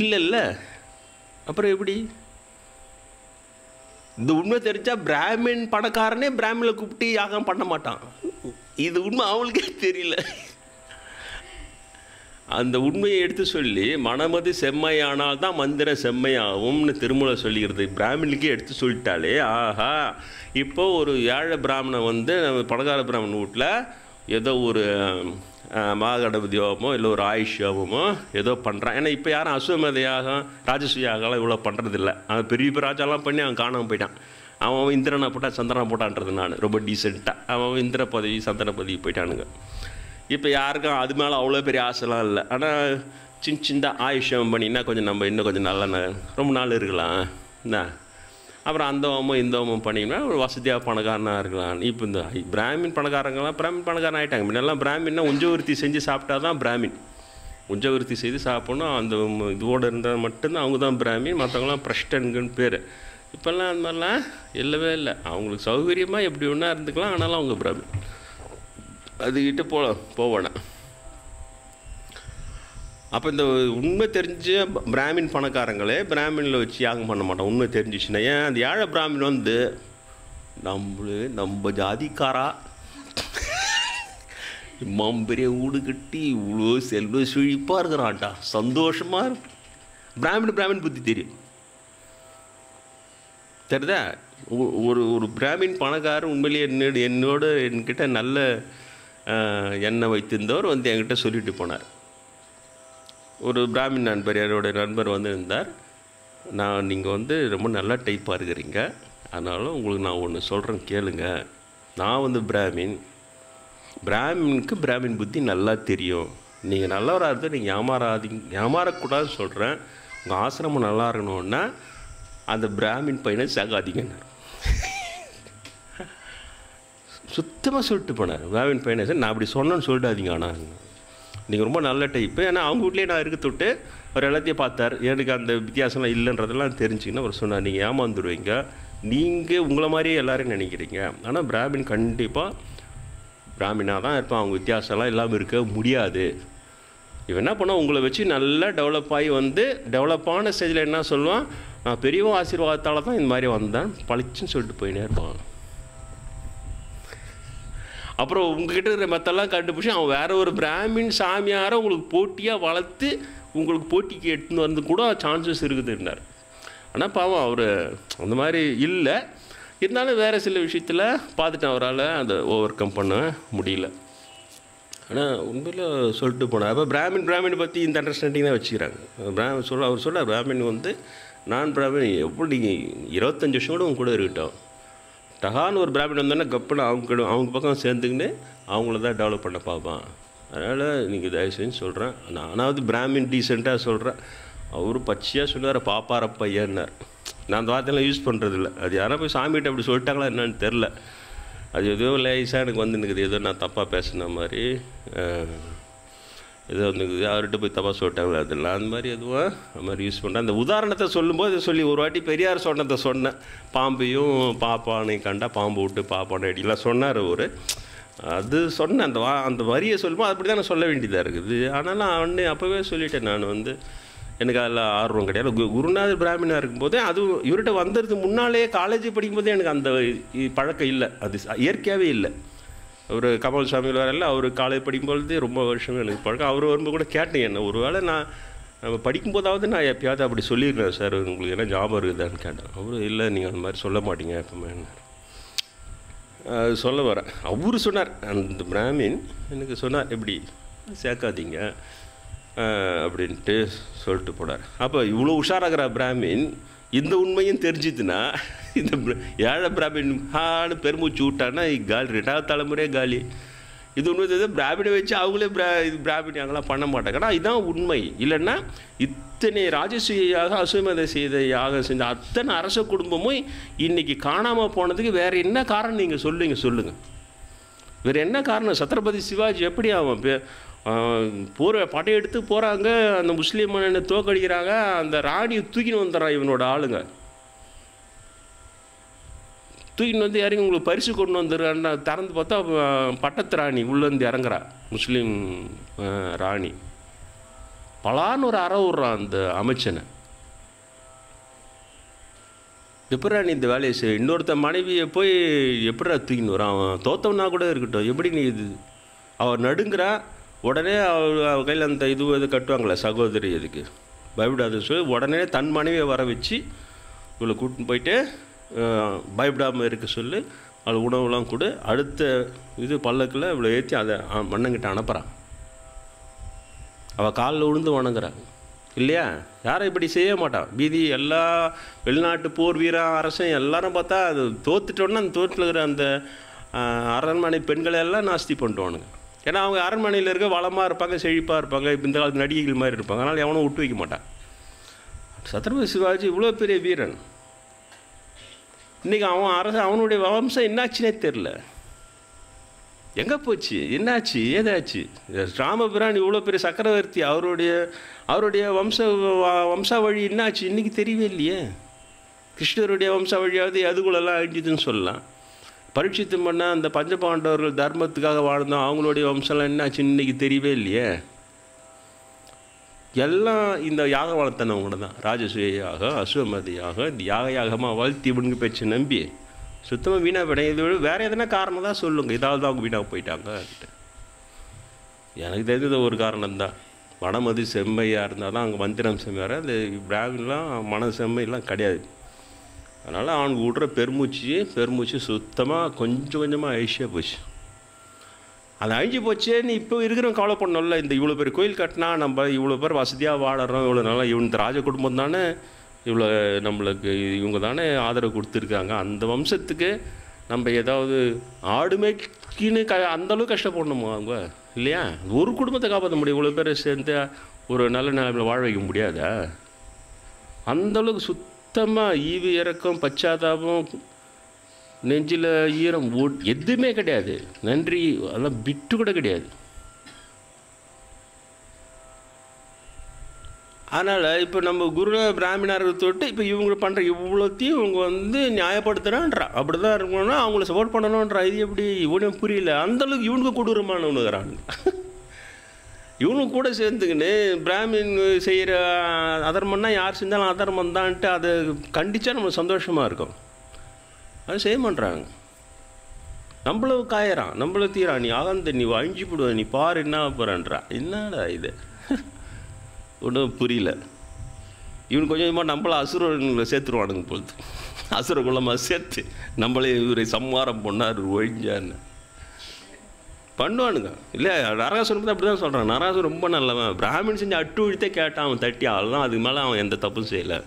இல்லை. அப்புறம் எப்படி இந்த உண்மை தெரிஞ்சா பிராமின் பணக்காரனே பிராமினை கூப்பிட்டு யாகம் பண்ண மாட்டான். இது உண்மை அவங்களுக்கே தெரியல. அந்த உண்மையை எடுத்து சொல்லி மனமது செம்மையானால் தான் மந்திர செம்மையாகும்னு திருமூல சொல்லிக்கிறது. பிராமினுக்கே எடுத்து சொல்லிட்டாலே ஆஹா. இப்போ ஒரு ஏழை பிராமணன் வந்து நம்ம பணக்கார பிராமணன் வீட்டில் ஏதோ ஒரு மகாகணபதி யோகமோ இல்லை ஒரு ஆயுஷ் யோகமோ ஏதோ பண்ணுறான். ஏன்னா இப்போ யாரும் அசுவமேத யாகம் ராஜசூயாகலாம் இவ்வளோ பண்ணுறதில்ல. அவன் பெரிய பெரிய ராஜாலாம் பண்ணி அவன் காணாமல் போயிட்டான். அவன் இந்திரனை போட்டால் சந்திரனை போட்டான்றது நான் ரொம்ப டீசெண்டாக. அவன் இந்திர பதவி சந்திரன பதவி போயிட்டானுங்க. இப்போ யாருக்கும் அது மேலே அவ்வளோ பெரிய ஆசைலாம் இல்லை. ஆனால் சின்ன ஆயுஷம் பண்ணினா கொஞ்சம் நம்ம இன்னும் கொஞ்சம் நல்லா ரொம்ப நாள் இருக்கலாம் என்ன. அப்புறம் அந்த ஹோமம் இந்த ஹோமம் பண்ணிங்கன்னா ஒரு வசதியாக பணக்காரனாக இருக்கலாம். இப்போ இந்த பிராமின் பணக்காரங்களாம் பிராமின் பணக்காரன் ஆகிட்டாங்க. முன்னெல்லாம் பிராமின்னா உஞ்சவருத்தி செஞ்சு சாப்பிட்டா தான் பிராமின். உஞ்சவருத்தி செய்து சாப்பிட்ணும் அந்த இதோடு இருந்தால் மட்டும்தான் அவங்க தான் பிராமின். மற்றவங்களாம் பிரஷ்டன்குன்னு பேர். இப்போல்லாம் அந்த மாதிரிலாம் இல்லவே இல்லை. அவங்களுக்கு சௌகரியமாக எப்படி ஒன்றா இருந்துக்கலாம், ஆனாலும் அவங்க பிராமின். அதுக்கிட்ட போவேண்ணா. அப்போ இந்த உண்மை தெரிஞ்ச பிராமின் பணக்காரங்களே பிராமினில் வச்சு யாகம் பண்ண மாட்டோம். உண்மை தெரிஞ்சிச்சுன்னா ஏன் அந்த ஏழை பிராமின் வந்து நம்ம ஜாதிக்காரா பெரிய வீடு கட்டி இவ்வளோ செல்வ செழிப்பாக இருக்கிறான்டா, சந்தோஷமாக இருக்கும். பிராமின் புத்தி தெரியும் தெரியுதா? ஒரு பிராமின் பணக்காரர் உண்மையிலேயே என்கிட்ட நல்ல எண்ணெய் வைத்திருந்தவர் வந்து என்கிட்ட சொல்லிட்டு போனார். ஒரு பிராமின் நண்பர், என்னோடய நண்பர் வந்து இருந்தார். நீங்கள் வந்து ரொம்ப நல்ல டைப்பாக இருக்கிறீங்க, அதனால உங்களுக்கு நான் ஒன்று சொல்கிறேன் கேளுங்க. நான் வந்து பிராமினுக்கு பிராமின் புத்தி நல்லா தெரியும். நீங்கள் நல்லவராக இருந்தால் நீங்கள் ஏமாறக்கூடாதுன்னு சொல்கிறேன். உங்கள் ஆசிரமம் நல்லா இருக்கணுன்னா அந்த பிராமின் பையனை சாகாதீங்கன்னு சுத்தமாக சொல்லிட்டு போனார். பிராமின் பையனை சார் நான் அப்படி சொன்னேன்னு சொல்லிட்டாதீங்க, ஆனால் நீங்கள் ரொம்ப நல்ல டைப்பு. ஏன்னா அவங்க வீட்லேயே நான் இருக்க தொட்டு அவர் எல்லாத்தையும் பார்த்தார். எனக்கு அந்த வித்தியாசம்லாம் இல்லைன்றதெல்லாம் தெரிஞ்சுக்கின்னு அவர் சொன்னார், நீங்கள் ஏமாந்துடுவீங்க, நீங்கள் உங்களை மாதிரியே எல்லோரும் நினைக்கிறீங்க. ஆனால் பிராமின் கண்டிப்பாக பிராமினாக தான் இருப்பான், அவங்க வித்தியாசம்லாம் இல்லாமல் இருக்க முடியாது. இவன் என்ன பண்ணால் உங்களை வச்சு நல்லா டெவலப் ஆகி வந்து டெவலப்பான ஸ்டேஜில் என்ன சொல்லுவான், நான் பெரியவன் ஆசீர்வாதத்தால் தான் இந்த மாதிரி வந்தேன் பளிச்சுன்னு சொல்லிட்டு போயினே இருப்பான். அப்புறம் உங்ககிட்ட இருக்கிற மெத்தெல்லாம் கண்டுபிடிச்சி அவன் வேறு ஒரு பிராமின் சாமியாரை உங்களுக்கு போட்டியாக வளர்த்து உங்களுக்கு போட்டிக்கு எடுத்துன்னு வந்து கூட சான்சஸ் இருக்குதுன்னார். ஆனால் பாவம் அவர் அந்த மாதிரி இல்லை. இருந்தாலும் வேறு சில விஷயத்தில் பார்த்துட்டு அவரால் அதை ஓவர் கம் பண்ண முடியல. ஆனால் உண்மையில் சொல்லிட்டு போனார். அப்போ பிராமின் பற்றி இந்த அண்டர்ஸ்டாண்டிங் தான் வச்சுக்கிறாங்க. அவர் சொல்கிறார், பிராமின் வந்து நான் பிராமின் எப்படி 25 வருஷம் கூட உங்க கூட இருக்கட்டும், டகான்னு ஒரு பிராமின் வந்தோன்னா கப்புன்னு அவங்க பக்கம் சேர்ந்துக்கின்னு அவங்கள தான் டெவலப் பண்ண பார்ப்பான். அதனால் நீங்கள் தயவு செஞ்சு சொல்கிறேன், நானாவது பிராமின் டீசெண்டாக சொல்கிறேன். அவரு பச்சையாக சொன்னார் பாப்பாரப்பையன்னார். நான் அந்த வார்த்தையெல்லாம் யூஸ் பண்ணுறதில்ல. அது யாராவது போய் சாமிகிட்ட அப்படி சொல்லிட்டாங்களா என்னன்னு தெரில. அது ஏதோ லேசாக எனக்கு வந்துன்னுக்குது, ஏதோ நான் தப்பாக பேசின மாதிரி ஏதோ வந்துக்குது, அவர்கிட்ட போய் தப்பாக சொல்லிட்டாங்களா அதெல்லாம் அந்த மாதிரி எதுவும் அது மாதிரி யூஸ் பண்ணுறேன். அந்த உதாரணத்தை சொல்லும்போது சொல்லி ஒரு வாட்டி பெரியார் சொன்னதை சொன்னேன். பாம்பையும் பாப்பானை கண்டா பாம்பு விட்டு பாப்பானை அடிலாம் சொன்னார் அவர். அது சொன்னேன். அந்த வரியை சொல்லும்போது அப்படி தான் நான் சொல்ல வேண்டியதாக இருக்குது. ஆனாலும் அவனே அப்போவே சொல்லிட்டேன். நான் வந்து எனக்கு அதில் ஆர்வம் கிடையாது. குருநாதர் பிராமினாக இருக்கும்போதே அதுவும் இவர்கிட்ட வந்ததுக்கு முன்னாலே காலேஜ் படிக்கும்போதே எனக்கு அந்த பழக்கம் இல்லை, அது இயற்கையாகவே இல்லை. அவர் கமல் சாமியில் வரல, அவர் காலேஜ் படிக்கும்போது ரொம்ப வருஷமே எனக்கு பழக்கம். அவர் வரும்போது கூட கேட்டேன், என்ன ஒரு வேளை நம்ம படிக்கும்போதாவது நான் எப்பயாவது அப்படி சொல்லியிருக்கேன் சார், உங்களுக்கு என்ன ஞாபகம் இருக்குதான்னு கேட்டேன். அவரு இல்லை, நீங்கள் அந்த மாதிரி சொல்ல மாட்டீங்க எப்பவுமே சொல்ல வரேன். அவரு சொன்னார், அந்த பிராமின் எனக்கு சொன்னார், எப்படி சேர்க்காதீங்க அப்படின்ட்டு சொல்லிட்டு போனார். அப்போ இவ்வளோ உஷாராகிற பிராமின் இந்த உண்மையும் தெரிஞ்சுதுன்னா இந்த ஏழை பிராமின் ஹான்னு பெருமூச்சு விட்டான்னா காலி, 2வது தலைமுறையே காலி. இது உண்மை தெரிஞ்சு பிராமினை வச்சு அவங்களே இது பிராமின் அங்கெல்லாம் பண்ண மாட்டாங்க. ஆனால் இதுதான் உண்மை. இல்லைன்னா இத்தனை ராஜசூயாக அசுமத செய்த யாக செஞ்ச அத்தனை அரச குடும்பமும் இன்றைக்கி காணாமல் போனதுக்கு வேறு என்ன காரணம் நீங்கள் சொல்லுங்கள். வேறு என்ன காரணம்? சத்ரபதி சிவாஜி எப்படி அவன் படையெடுத்து போகிறாங்க, அந்த முஸ்லீம் மன்னனை தோக்கடிக்கிறாங்க, அந்த ராணியை தூக்கின்னு வந்துடுறான் இவனோட ஆளுங்க. தூக்கின்னு வந்து இறங்கி உங்களுக்கு பரிசு கொண்டு வந்துடுறான்னு திறந்து பார்த்தா பட்டத்து ராணி உள்ளேருந்து இறங்குறா, முஸ்லீம் ராணி. பலான்னு ஒரு அற விட்றான் அந்த அமைச்சனை. எப்படா நீ இந்த வேலையை செய்ய, இன்னொருத்த மனைவியை போய் எப்படா தூக்கின்னு வரான், அவன் தோத்தவனா கூட இருக்கட்டும், எப்படி நீ இது அவன் நடுங்கிறா. உடனே அவள் கையில் அந்த இது கட்டுவாங்களே சகோதரி, எதுக்கு பயப்படாதுன்னு சொல்லி உடனே தன் மனைவியை வர வச்சு இவளை கூட்டின்னு போயிட்டு பயப்படாமல் இருக்க சொல்லி அவள் உணவுலாம் கூட அடுத்த இது பல்லக்கில் இவளை ஏற்றி அதை மன்னங்கிட்ட அனுப்புகிறான். அவள் காலில் விழுந்து வணங்குறான் இல்லையா? யாரும் இப்படி செய்ய மாட்டான். மீதி எல்லா வெளிநாட்டு போர் வீரன் அரசன் எல்லாரும் பார்த்தா அது தோத்துட்டோன்னா அந்த தோற்றில் இருக்கிற அந்த அரண்மனை பெண்களை எல்லாம் நாஸ்தி பண்ணிட்டுவானுங்க. ஏன்னா அவங்க அரண்மனையில் இருக்க வளமாக இருப்பாங்க, செழிப்பாக இருப்பாங்க, இப்போ இந்த காலத்து நடிகைகள் மாதிரி இருப்பாங்க. அதனால் எவனும் விட்டு வைக்க மாட்டான். சத்ரபதி சிவாஜி இவ்வளோ பெரிய வீரன், இன்றைக்கி அவனுடைய வம்சம் என்னாச்சுன்னே தெரில. எங்கே போச்சு, என்னாச்சு, ஏதாச்சு? ராமபிரான் இவ்வளோ பெரிய சக்கரவர்த்தி, அவருடைய வம்சாவழி என்னாச்சு இன்றைக்கி தெரியவே இல்லையே. கிருஷ்ணருடைய வம்சாவழியாவது அதுக்குள்ளெல்லாம் அழிஞ்சுதுன்னு சொல்லலாம். பரீட்சித்து பண்ணால் அந்த பஞ்சபாண்டவர்கள் தர்மத்துக்காக வாழ்ந்தோம், அவங்களுடைய வம்சம்லாம் என்னாச்சு இன்றைக்கி தெரியவே இல்லையே. எல்லாம் இந்த யாக வளர்த்தனவங்க தான். ராஜசூய யாகம், அசுவமதி யாகம், இந்த யாகமாக வளர்த்தி இவனுக்கு பேச்சு நம்பி சுத்தமாக வீணாக போயிட்டாங்க. இது வேறு எதனா காரணம் தான் சொல்லுங்கள், இதாவது அவங்க வீணாக போயிட்டாங்க. எனக்கு தெரிஞ்சது ஒரு காரணம்தான், வடமதி செம்மையாக இருந்தால் தான் அங்கே மந்திரம் செம்மையாக, அந்த பிராமின்லாம் மன செம்மையெல்லாம் கிடையாது. அதனால் அவனுக்கு விட்ற பெருமூச்சு சுத்தமாக கொஞ்சம் கொஞ்சமாக அழிச்சியாக போச்சு. அது அழிஞ்சு போச்சேன்னு இப்போ இருக்கிறவங்க கவலை பண்ணோம்ல. இந்த இவ்வளோ பேர் கோயில் கட்டினா நம்ம இவ்வளோ பேர் வசதியாக வாழறோம், இவ்வளோ நல்லா இந்த ராஜ குடும்பம் தானே இவ்வளோ நம்மளுக்கு இவங்க தானே ஆதரவு கொடுத்துருக்காங்க. அந்த வம்சத்துக்கு நம்ம ஏதாவது ஆடுமைக்குன்னு அந்தளவுக்கு கஷ்டப்படணுமா அவங்க இல்லையா? ஒரு குடும்பத்தை காப்பாற்ற முடியும், இவ்வளோ பேர் சேர்ந்து ஒரு நல்ல நிலைமையில் வாழ வைக்க முடியாதா? அந்தளவுக்கு சுத்தமாக ஈவு இறக்கம் பச்சாதாபம் நெஞ்சில் ஈரம் எதுவுமே கிடையாது. நன்றி அதெல்லாம் விட்டு கூட கிடையாது. அதனால் இப்போ நம்ம குரு பிராமணர்கள் தொட்டு இப்போ இவங்க பண்ணுற இவ்வளோத்தையும் இவங்க வந்து நியாயப்படுத்துகிறான்றா. அப்படி தான் இருக்கணும்னா அவங்கள சப்போர்ட் பண்ணணுன்றா. இது எப்படி இவனும் புரியல. அந்தளவுக்கு இவனுக்கு கொடூரமானவனுங்கிறான். இவனுக்கு கூட சேர்ந்துக்கின்னு பிராமின் செய்கிற அதர்மன்னா யார் செஞ்சாலும் அதர்மம் தான்ட்டு அதை கண்டித்தா நம்மளுக்கு சந்தோஷமாக இருக்கும். அது செய்ய மாட்டாங்க. நம்மள காயறான், நம்மள தீரான், நீ ஆகந்த நீ அழிஞ்சு போடுவ, நீ பாரு என்ன போகிறான்றா. என்னடா இது ஒன்றும் புரியல. இவன் கொஞ்சம் கொஞ்சமாக நம்மளை அசுரங்களை சேர்த்துருவானுங்க பொழுது, அசுர குலமாக சேர்த்து நம்மளே இவரை சம்மாரம் பண்ணார் ஒழிஞ்சான்னு பண்ணுவானுங்க. இல்லை நரகாசுரன் பற்றி அப்படி தான் சொல்கிறான். நரகாசுரன் ரொம்ப நல்லவன். பிராமணன் செஞ்ச அட்டு விழித்தே கேட்டான், அவன் தட்டி ஆள்தான். அதுக்கு மேலே அவன் எந்த தப்பும் செய்யலை.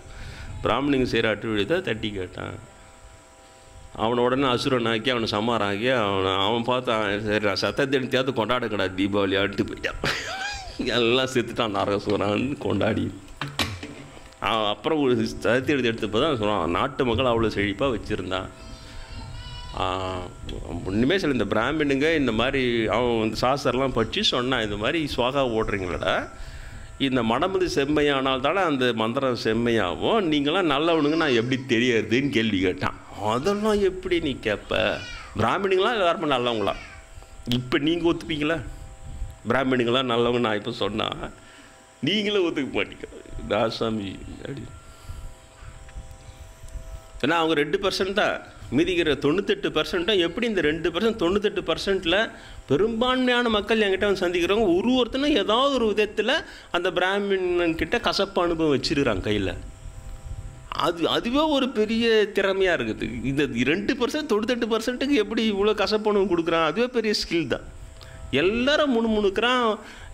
பிராமணிங்க செய்கிற அட்டு விழித்தை தட்டி கேட்டான். அவனை உடனே அசுரனாக்கி அவனை சம்மாராக்கி அவன் பார்த்தான், சரி நான் சத்தத்தை எடுத்தியாவது கொண்டாட கிடையாது தீபாவளி ஆட்டு போயிட்டான். எல்லாம் செத்துட்டான் நரகாசுரன் கொண்டாடி. அப்புறம் ஒரு சதத்தை எடுத்தப்போ தான் சொல்லுவான், நாட்டு மக்கள் அவ்வளோ செழிப்பாக வச்சுருந்தான். ஒன்றுமே சொல்ல, இந்த பிராமணுங்க இந்த மாதிரி அவன் சாஸ்திரம்லாம் படித்து சொன்னான், இந்த மாதிரி சுவாகா ஓடுறீங்களடா, இந்த மடமது செம்மையானால் தானே அந்த மந்திரம் செம்மையாகும், நீங்களாம் நல்லவனுங்க நான் எப்படி தெரியறதுன்னு கேள்வி கேட்டான். அதெல்லாம் எப்படி நீ கேட்ப, பிராமணிங்களாம் எல்லாருமே நல்லவங்களா, இப்போ நீங்கள் ஒத்துப்பீங்களா பிராமணிங்களாம் நல்லவங்க நான் இப்போ சொன்னால் நீங்களும் ஒத்துக்க மாட்டீங்க தாசாமி அப்படி. ஏன்னா அவங்க 2% தான், மீதிக்கிற 98% எப்படி இந்த 2% 98%ல் பெரும்பான்மையான மக்கள் என்கிட்ட வந்து சந்திக்கிறவங்க ஒருத்தனும் ஏதாவது ஒரு விதத்தில் அந்த பிராமணன்கிட்ட கசப்பு அனுபவம் வச்சுருக்கிறாங்க கையில். அதுவே ஒரு பெரிய திறமையாக இருக்குது. இந்த 2% 98%க்கு எப்படி இவ்வளோ கசப்பு அனுபவம் கொடுக்குறான், அதுவே பெரிய ஸ்கில் தான். எல்லாரும் முணுமுணுக்கிறான்,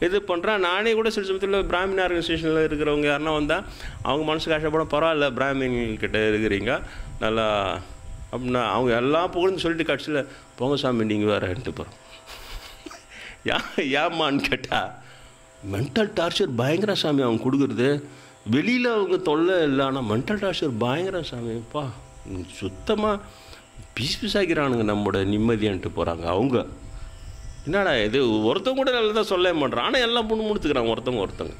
இது பண்ணுறான். நானே கூட சில சமயத்தில் பிராமின் ஆர்கனைசேஷனில் இருக்கிறவங்க யாருன்னா வந்தால் அவங்க மனசு கஷ்டப்பட, பரவாயில்ல பிராமின்கிட்ட இருக்கிறீங்க நல்லா அப்படின்னா அவங்க எல்லாம் புகழ்ந்து சொல்லிட்டு கட்சியில் போங்க சாமி நீங்கள் வேறன்ட்டு போகிறோம். ஏமான்னு கேட்டால் மென்டல் டார்ச்சர் பயங்கர சாமி அவங்க கொடுக்குறது, வெளியில் அவங்க தொல்லை இல்லை, ஆனால் மென்டல் டார்ச்சர் பயங்கர சாமிப்பா, சுத்தமாக பீஸ் ஆகிறானுங்க நம்மளோட நிம்மதியான்ட்டு போகிறாங்க. அவங்க என்னடா இது ஒருத்தவங்க கூட நல்லா தான் சொல்ல மாட்டேறான், ஆனால் எல்லாம் முணுமுணுத்துக்கிறாங்க ஒருத்தவங்க.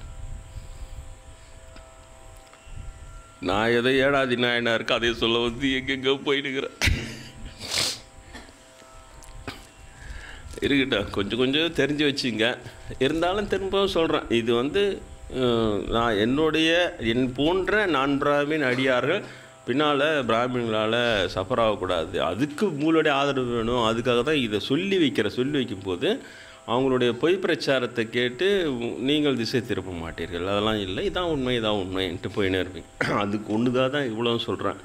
நான் எதை ஏடாதி நாயனா இருக்கு அதே சொல்ல வந்து எங்கெங்க போயிட்டுக்கிறேன். இருக்கட்டும், கொஞ்சம் தெரிஞ்சு வச்சுங்க. இருந்தாலும் திரும்பவும் சொல்கிறேன், இது வந்து நான் என் போன்ற பிராமின் அடியார்கள் பின்னால் பிராமின்களால் சஃபர் ஆகக்கூடாது, அதுக்கு உங்களுடைய ஆதரவு வேணும். அதுக்காக தான் இதை சொல்லி வைக்கும்போது அவங்களுடைய பொய் பிரச்சாரத்தை கேட்டு நீங்கள் திசை திருப்ப மாட்டீர்கள். அதெல்லாம் இல்லை, இதான் உண்மைன்ட்டு போயினே இருப்பீங்க. அதுக்கு ஒன்றுதான் தான் இவ்வளோ சொல்கிறேன்.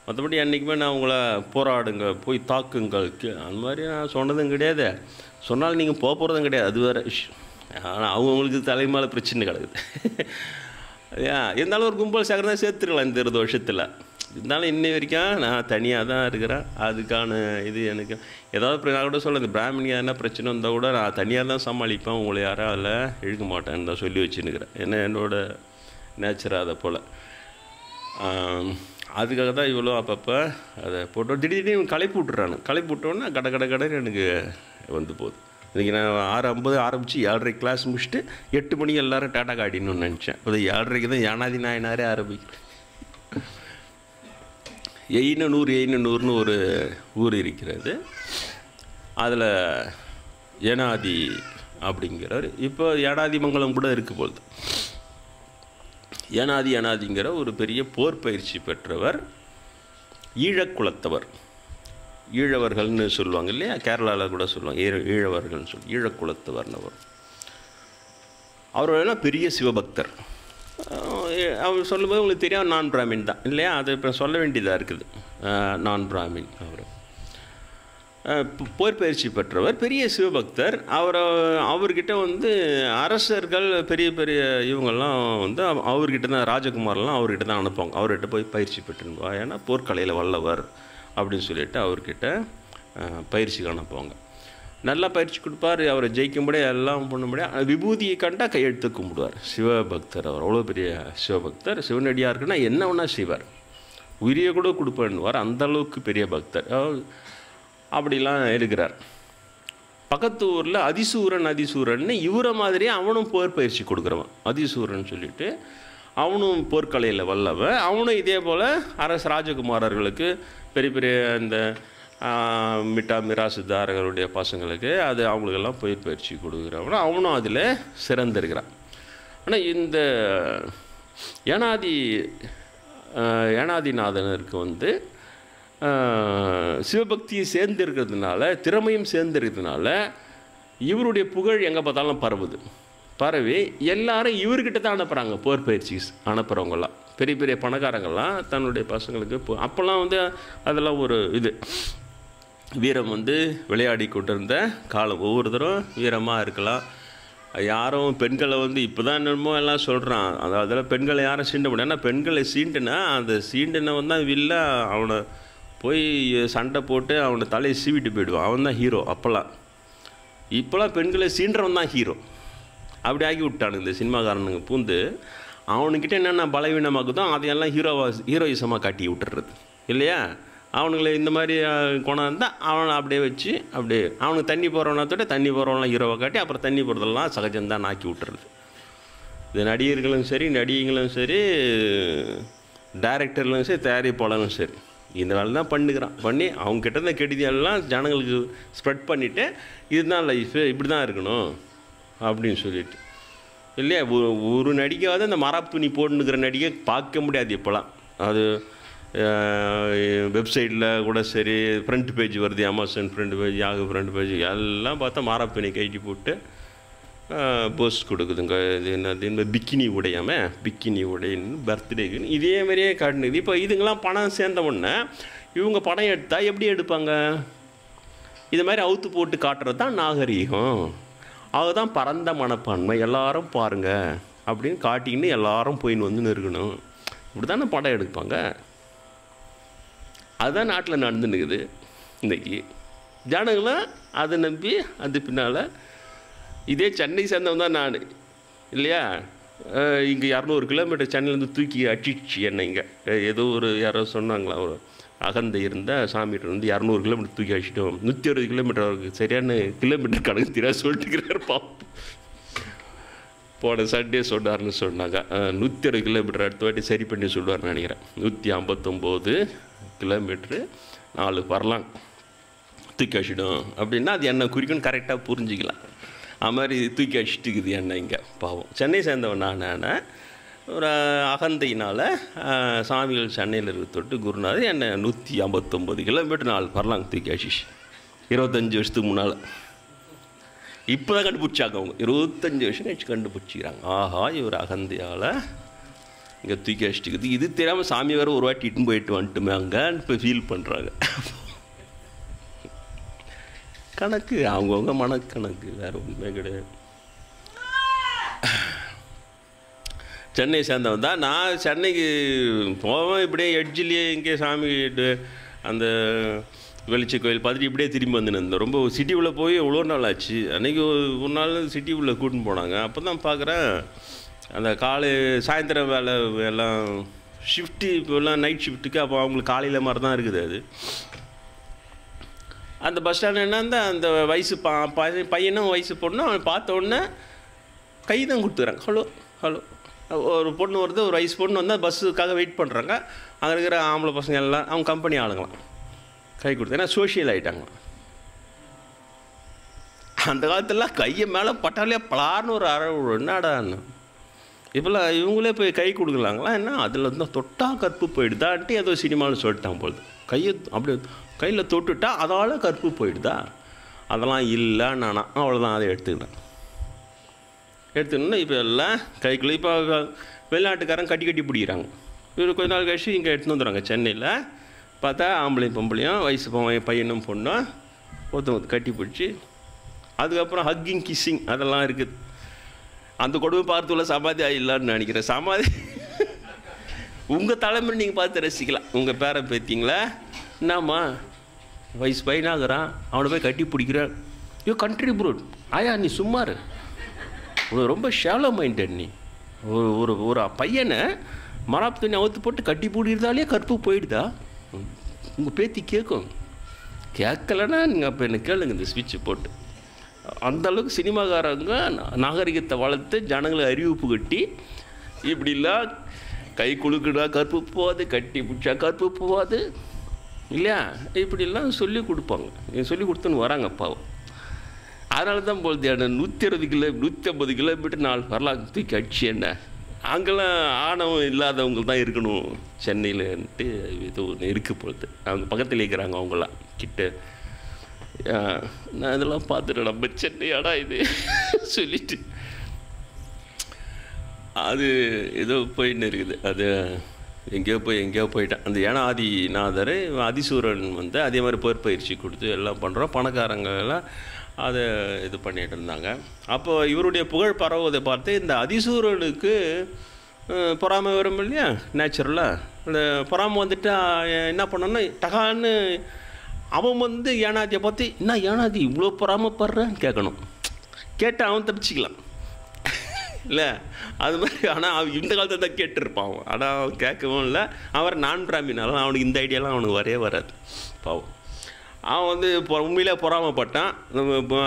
மற்றபடி என்றைக்குமே நான் உங்களை போராடுங்க, போய் தாக்குங்கள் அந்த மாதிரி நான் சொன்னதும் கிடையாது, சொன்னாலும் நீங்கள் போகிறதும் கிடையாது, அது வேறு விஷயம். ஆனால் அவங்களுக்கு தலைமையில பிரச்சனை கிடக்குது. இருந்தாலும் ஒரு கும்பல் சேகரம் தான் சேர்த்துருக்கலாம் இந்த 20 வருஷத்தில். இருந்தாலும் இன்னை வரைக்கும் நான் தனியாக தான் இருக்கிறேன். அதுக்கான இது எனக்கு ஏதாவது நான் கூட சொல்ல, இந்த பிராமணியாக என்ன பிரச்சனை இருந்தால் கூட நான் தனியாக தான் சமாளிப்பேன், உங்களை யாரும் அதில் இழுக்க மாட்டேன்னு தான் சொல்லி வச்சுன்னுக்கிறேன். ஏன்னா என்னோடய நேச்சராக அதை போல். அதுக்காக தான் இவ்வளோ அப்பப்போ அதை போட்டு திடீர்னு களைப்பு விட்டோன்னா கடன்னு எனக்கு வந்து போகுது. இன்றைக்கி நான் 6:50 ஆரம்பித்து 7:30 கிளாஸ் முடிச்சுட்டு 8 மணிக்கு எல்லோரும் டாட்டா காட்டின்னு நினச்சேன். இப்போ 7:30க்கு தான் யானாதி நாயனாரே ஆரம்பிக்கிறேன். எயினூர்னு ஒரு ஊர் இருக்கிறது, அதில் ஏனாதி அப்படிங்கிறவர் இப்போ ஏனாதிமங்கலம் கூட இருக்கு பொழுது. ஏனாதிங்கிற ஒரு பெரிய போர் பயிற்சி பெற்றவர், ஈழக்குலத்தவர், ஈழவர்கள்னு சொல்லுவாங்க இல்லையா, கேரளாவில் கூட சொல்லுவாங்க ஈழவர்கள்னு சொல்லி, ஈழக்குலத்தவர்னவர். அவரோட பெரிய சிவபக்தர். அவர் சொல்லும்போது உங்களுக்கு தெரியும் நான் பிராமின் தான் இல்லையா, அது இப்போ சொல்ல வேண்டியதாக இருக்குது. நான் பிராமின் அவர் போர் பயிற்சி பெற்றவர், பெரிய சிவபக்தர். அவர்கிட்ட வந்து அரசர்கள் பெரிய இவங்கெல்லாம் வந்து அவர்கிட்ட தான், ராஜகுமாரெலாம் அவர்கிட்ட தான் அனுப்புவாங்க, அவர்கிட்ட போய் பயிற்சி பெற்றுவா, ஏன்னா போர்க்கலையில் வல்லவர் அப்படின்னு சொல்லிட்டு அவர்கிட்ட பயிற்சிக்கு அனுப்புவாங்க. நல்லா பயிற்சி கொடுப்பார், அவரை ஜெயிக்கும்படியே எல்லாம் பண்ணும்படியாக விபூதியை கண்டால் கையெழுத்து கும்பிடுவார். சிவபக்தர் அவர், அவ்வளோ பெரிய சிவபக்தர். சிவனடியாக இருக்குன்னா என்ன வேணா செய்வார், உயிரியை கூட கொடுப்பார், அந்தளவுக்கு பெரிய பக்தர் அப்படிலாம் இருக்கிறார். பக்கத்து ஊரில் அதிசூரன் இவரை மாதிரியே அவனும் போர் பயிற்சி கொடுக்குறவன், அதிசூரன் சொல்லிட்டு அவனும் போர்க்கலையில் வல்லவன். அவனும் இதே போல் ராஜகுமாரர்களுக்கு பெரிய இந்த மிராசுதாரர்களுடைய பசங்களுக்கு அது அவங்களுக்கெல்லாம் போய் பயிற்சி கொடுக்குறவனா, அவனும் அதில் சிறந்திருக்கிறான். ஆனால் இந்த ஏனாதிநாதனருக்கு வந்து சிவபக்தியை சேர்ந்திருக்கிறதுனால, திறமையும் சேர்ந்திருக்கிறதுனால இவருடைய புகழ் எங்கே பார்த்தாலும் பரவி எல்லாரும் இவர்கிட்ட தான் அனுப்புகிறாங்க. போர் பயிற்சி அனுப்புகிறவங்களாம் பெரிய பெரிய பணக்காரங்கள்லாம் தன்னுடைய பசங்களுக்கு அப்போல்லாம் வந்து அதெல்லாம் ஒரு இது வீரம் வந்து விளையாடி கொண்டிருந்த காலம். ஒவ்வொருத்தரும் வீரமாக இருக்கலாம். யாரும் பெண்களை வந்து இப்போ தான் என்னமோ எல்லாம் சொல்கிறான். அதில் பெண்களை யாரும் சீண்ட முடியாது. ஏன்னா பெண்களை சீண்டுனா அந்த சீண்டினவன் தான் வில்ல, அவனை போய் சண்டை போட்டு அவனை தலையை சீவிட்டு போயிடுவான். அவன் தான் ஹீரோ. இப்போலாம் பெண்களை சீன்றவன் தான் ஹீரோ. அப்படி ஆக்கி விட்டானுங்க இந்த சினிமாக்காரனுங்க பூந்து. அவனுக்கிட்ட என்னென்ன பலவீனமாக்குதோ அதையெல்லாம் ஹீரோயிசமாக காட்டி விட்டுறது இல்லையா. அவனுங்களை இந்த மாதிரி கொண்டாந்தால் அவனை அப்படியே வச்சு அப்படியே அவனுக்கு தண்ணி போகிறவனத்தோட தண்ணி போகிறவங்களாம் ஹீரோவை காட்டி அப்புறம் தண்ணி போகிறதெல்லாம் சகஜம்தான் ஆக்கி விட்டுறது. இது நடிகர்களும் சரி, நடிகைகளும் சரி, டைரக்டர்களும் சரி, தயாரிப்பாளரும் சரி, இந்த வேலை தான் பண்ணி அவங்ககிட்ட இந்த கெடுதியெல்லாம் ஜனங்களுக்கு ஸ்ப்ரெட் பண்ணிவிட்டு இதுதான் லைஃபு, இப்படி தான் இருக்கணும் அப்படின்னு சொல்லிட்டு இல்லையா. ஒரு நடிகையாவது அந்த மராப் துணி போட்டுக்கிற நடிகை பார்க்க முடியாது இப்போலாம். அது வெப்சைட்டில் கூட சரி, ஃப்ரண்ட் பேஜ் வருது, Amazon front page, Yahoo front page எல்லாம் பார்த்தா மராப் துணி கைட்டி போட்டு போஸ்ட் கொடுக்குதுங்க. இது என்னது பிக்கினி உடையாமல் பிக்கினி உடையின்னு பர்த்டேக்குன்னு இதே மாதிரியே காட்டுனுது. இப்போ இதுங்கெல்லாம் பணம் சேர்ந்த உடனே இவங்க படம் எடுத்தால் எப்படி எடுப்பாங்க? இது மாதிரி அவுத்து போட்டு காட்டுறது தான் நாகரீகம். அதுதான் பரந்த மனப்பான்மை. எல்லாரும் பாருங்கள் அப்படின்னு காட்டிக்கின்னு எல்லாரும் போயின்னு வந்து இருக்கணும். இப்படி தானே படம் எடுப்பாங்க. அதுதான் நாட்டில் நடந்துன்னுக்குது இன்றைக்கி. ஜனங்களும் அதை நம்பி அது பின்னால் இதே சென்னை சேர்ந்தவன் தான் நான் இல்லையா. இங்கே 200 கிலோமீட்டர் சென்னையிலேருந்து தூக்கி அடிச்சிச்சு என்ன. இங்கே ஏதோ ஒரு யாரோ சொன்னாங்களா, ஒரு அகந்தை இருந்தால் சாமிகிட்ட வந்து 200 கிலோமீட்டர் தூக்கி அடிச்சிட்டோம். 160 கிலோமீட்டர் அவருக்கு சரியான கிலோமீட்டர் கணக்கு தெரியாது சொல்லிட்டுக்கிறார் பாப்போம். போன சண்டே சொன்னார்னு சொன்னாங்க. 160 கிலோமீட்டர் அடுத்த வாட்டி சரி பண்ணி சொல்லுவார்னு நினைக்கிறேன். 159 கிலோமீட்ரு 4 வரலாம் தூக்கி அடிச்சிடும் அப்படின்னா அது என்ன குறிக்குன்னு கரெக்டாக புரிஞ்சிக்கலாம். அது மாதிரி தூக்கி அடிச்சுட்டுக்குது என்ன இங்கே பாவம். சென்னை சேர்ந்தவன் நான் ஒரு அகந்தையினால் சாமிகள் சென்னையில் இருக்க தொட்டு குருநாதர் என்னை 159 கிலோமீட்டர் 4 வரலாம் தூக்கி அடிச்சிச்சு. 25 வருஷத்துக்கு முன்னால். இப்போ தான் கண்டுபிடிச்சாங்க அவங்க. 25 வருஷம் கழிச்சு கண்டுபிடிச்சிக்கிறாங்க. ஆஹா, இவர் அகந்தையால் இங்கே தூக்கி அடிச்சுட்டுக்குது. இது தெரியாமல் சாமி வேறு ஒரு வாட்டி இட்டுன்னு போயிட்டு வந்துட்டுமே அங்கன்னு இப்போ ஃபீல் பண்ணுறாங்க. கணக்கு அவங்கவுங்க மனக்கணக்கு, வேறு ஒன்றுமே கிடையாது. சென்னை சேர்ந்தவன் தான் நான். சென்னைக்கு போவேன் இப்படியே எட்ஜிலேயே இங்கே சாமி அந்த வெளிச்ச கோயில் பார்த்துட்டு இப்படியே திரும்பி வந்துன்னு ரொம்ப சிட்டிக்குள்ளே போய் எவ்வளோ நாள் ஆச்சு. அன்றைக்கி ஒரு நாள் சிட்டிக்குள்ளே கூட்டின்னு போனாங்க. அப்போ தான் பார்க்குறேன் அந்த சாயந்தரம் வேலை எல்லாம் ஷிஃப்ட்டு இப்போல்லாம் நைட் ஷிஃப்ட்டுக்கு. அப்போ அவங்களுக்கு காலையில் மாதிரி தான் இருக்குது. அது அந்த பஸ் ஸ்டாண்ட் என்ன அந்த வயசு பையனும் வயசு பொண்ணும் அவன் பார்த்த உடனே கை தான் கொடுத்துக்கிறாங்க. Hello hello. ஒரு பொண்ணு வருது, ஒரு வயசு பொண்ணு வந்தால் பஸ்ஸுக்காக வெயிட் பண்ணுறாங்க. அங்கே இருக்கிற ஆம்பளை பசங்க எல்லாம் அவங்க கம்பெனி ஆளுங்களாம் கை கொடுத்து. ஏன்னா சோஷியல் ஆகிட்டாங்க. அந்த காலத்துலாம் கையை மேலே பட்டாலே பலார்னு ஒரு அறவு என்னடான்னு. இப்போல்லாம் இவங்களே போய் கை கொடுக்கலாங்களா என்ன? அதில் இருந்தால் தொட்டா கற்பு போயிடுதான்ட்டு ஏதோ சினிமாவில் சொல்லிட்டான் போகுது. கையை அப்படி கையில் தொட்டுட்டா அதால் கற்பு போயிடுதா? அதெல்லாம் இல்லை நானா அவ்வளோதான். அதை எடுத்துக்கணுன்னா இப்போ எல்லாம் கைக்குள்ளே இப்போ வெளிநாட்டுக்காரன் கட்டி பிடிக்கிறாங்க. இவர் கொஞ்ச நாள் கழிச்சு இங்கே எடுத்துன்னு வந்துடுறாங்க. சென்னையில் பார்த்தா ஆம்பளையும் பொம்பளையும் வயசு பையனும் பொண்ணும் ஒருத்தவங்க கட்டி பிடிச்சி அதுக்கப்புறம் ஹக்கிங் கிஸ்ஸிங் அதெல்லாம் இருக்குது. அந்த கொடுமை பார்த்துள்ள சமாதி ஆகிடலான்னு நினைக்கிறேன். சமாதி உங்கள் தலைமுறை நீங்கள் பார்த்து ரசிக்கலாம். உங்கள் பேரை பேத்திங்களா என்னம்மா வயசு பையனாகிறான், அவனை போய் கட்டி பிடிக்கிறான். யோ கண்ட்ரி ப்ரூட் ஆயா நீ சும்மாரு, உனக்கு ரொம்ப ஷாலோ மைண்டட். நீ ஒரு ஒரு பையனை மராப் தண்ணி அவுத்து போட்டு கட்டி பிடிக்கிறதாலே கற்பு போயிடுதா? உங்கள் பேத்தி கேட்கும். கேட்கலன்னா நீங்கள் அப்போ என்ன கேளுங்க இந்த ஸ்விட்சு போட்டு. அந்தளவுக்கு சினிமாக்காரங்க நாகரிகத்தை வளர்த்து ஜனங்களை அறிவிப்பு கட்டி இப்படிலாம் கை குலுக்குடா கற்பு போகாது, கட்டி பிடிச்சா கற்பு போகாது இல்லையா, இப்படிலாம் சொல்லி கொடுப்பாங்க. சொல்லி கொடுத்துன்னு வராங்க பாவம். அதனால தான் போகுது 150 கிலோமீட்டர் 4 வரலாம் தூக்கி அடிச்சு என்ன. அங்கெல்லாம் ஆணவம் இல்லாதவங்க தான் இருக்கணும் சென்னையிலன்ட்டு இது ஒன்று இருக்குது பொழுது. அவங்க பக்கத்தில் இருக்கிறாங்க அவங்களாம் கிட்ட. நான் இதெல்லாம் பார்த்துட்டு நம்ம சென்னையாடா இது சொல்லிட்டு அது ஏதோ போயின்னு இருக்குது. அது எங்கேயோ போயிட்டேன். அந்த ஏனாதிநாதர் அதிசூரன் வந்து அதே மாதிரி போர்ப்பயிற்சி கொடுத்து எல்லாம் பண்ணுறோம். பணக்காரங்கெல்லாம் அதை இது பண்ணிகிட்டு இருந்தாங்க. அப்போ இவருடைய புகழ் பரவுவதை பார்த்து இந்த அதிசூரனுக்கு பொறாமை வரும் இல்லையா, நேச்சுரலாக. இந்த பொறாமை வந்துட்டு என்ன பண்ணோன்னா டகான்னு அவன் வந்து ஏனாதியை பார்த்து, என்ன ஏனாதி இவ்வளோ பொறாமப்படுறான்னு கேட்கணும். கேட்டால் அவன் தப்பிச்சிக்கலாம் இல்லை, அது மாதிரி. ஆனால் அவன் இந்த காலத்தை தான் கேட்டுருப்பான். ஆனால் அவன் கேட்கவும் இல்லை. அவன் நான் பிராமினாலும் அவனுக்கு இந்த ஐடியாலாம் அவனுக்கு வரவே வராது பாவம். அவன் வந்து உண்மையிலே பொறாமப்பட்டான்.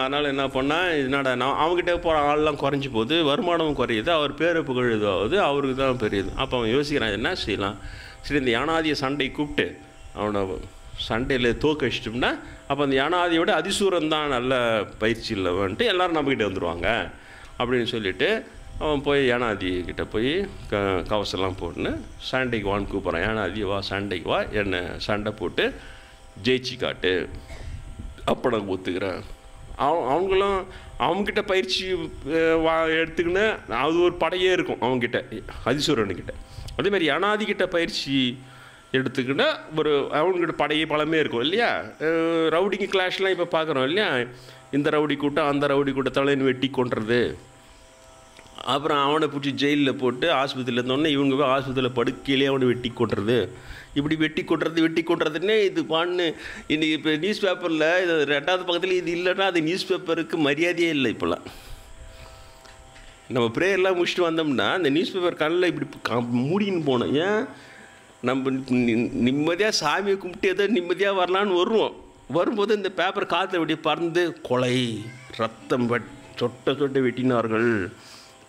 அதனால் என்ன பண்ணால், என்னடா நான் அவங்ககிட்ட போகிற ஆள்லாம் குறைஞ்சி போகுது, வருமானமும் குறையுது, அவர் பேரை புகழ் இதுவாகுது, அவருக்கு தான் பெரியது. அப்போ அவன் யோசிக்கிறான் என்ன செய்யலாம். சரி, இந்த யானாதியை சண்டை கூப்பிட்டு அவனை சண்டையில் தோக்கடிச்சிட்டோம்னா அப்போ அந்த யானாதியோட அதிசூரன் தான் நல்ல பயிற்சி இல்லைன்ட்டு எல்லோரும் நம்மக்கிட்ட வந்துடுவாங்க அப்படின்னு சொல்லிவிட்டு அவன் போய் யானாதிக்கிட்ட போய் கவசம்லாம் போட்டுன்னு சண்டைக்கு வான்னு கூப்பிட்றான். யானாதி வா, சண்டைக்கு வா, என்னை சண்டை போட்டு ஜெயிச்சு காட்டு, அப்போ நான் ஒத்துக்கிறேன். அவங்களும் அவங்கக்கிட்ட பயிற்சி எடுத்துக்கின்னு அது ஒரு படையே இருக்கும் அவங்ககிட்ட, அதிசூரனுக்கிட்ட. அதேமாதிரி யானாதிக்கிட்ட பயிற்சி எடுத்துக்கிட்டா அவங்ககிட்ட படையே பலமே இருக்கும் இல்லையா. ரவுடிங்க கிளாஷ்லாம் இப்போ பார்க்குறோம் இல்லையா. இந்த ரவுடி கூட்டம் அந்த ரவுடி கூட்டத்தால் வெட்டி கொண்டுறது, அப்புறம் அவனை பிடிச்சி ஜெயிலில் போட்டு ஆஸ்பத்திரியில் இருந்தோடனே இவங்க போய் ஆஸ்பத்திரியில் படுக்கையிலே அவனை வெட்டி கொண்டுறது. இப்படி வெட்டி கொண்டுறதுன்னே இது பான்னு இன்றைக்கி இப்போ நியூஸ் பேப்பரில் இது 2வது பக்கத்தில் இது இல்லைன்னா அது நியூஸ் பேப்பருக்கு மரியாதையே இல்லை. இப்போல்லாம் நம்ம ப்ரேயர்லாம் முடிச்சுட்டு வந்தோம்னா அந்த நியூஸ் பேப்பர் கண்ணில் இப்படி மூடின்னு போனோம். ஏன் நம்ம நிம்மதியாக சாமியை கும்பிட்டு ஏதோ நிம்மதியாக வரலான்னு வரும்போது இந்த பேப்பர் காற்று அப்படி பறந்து கொலை, ரத்தம் சொட்ட வெட்டினார்கள்,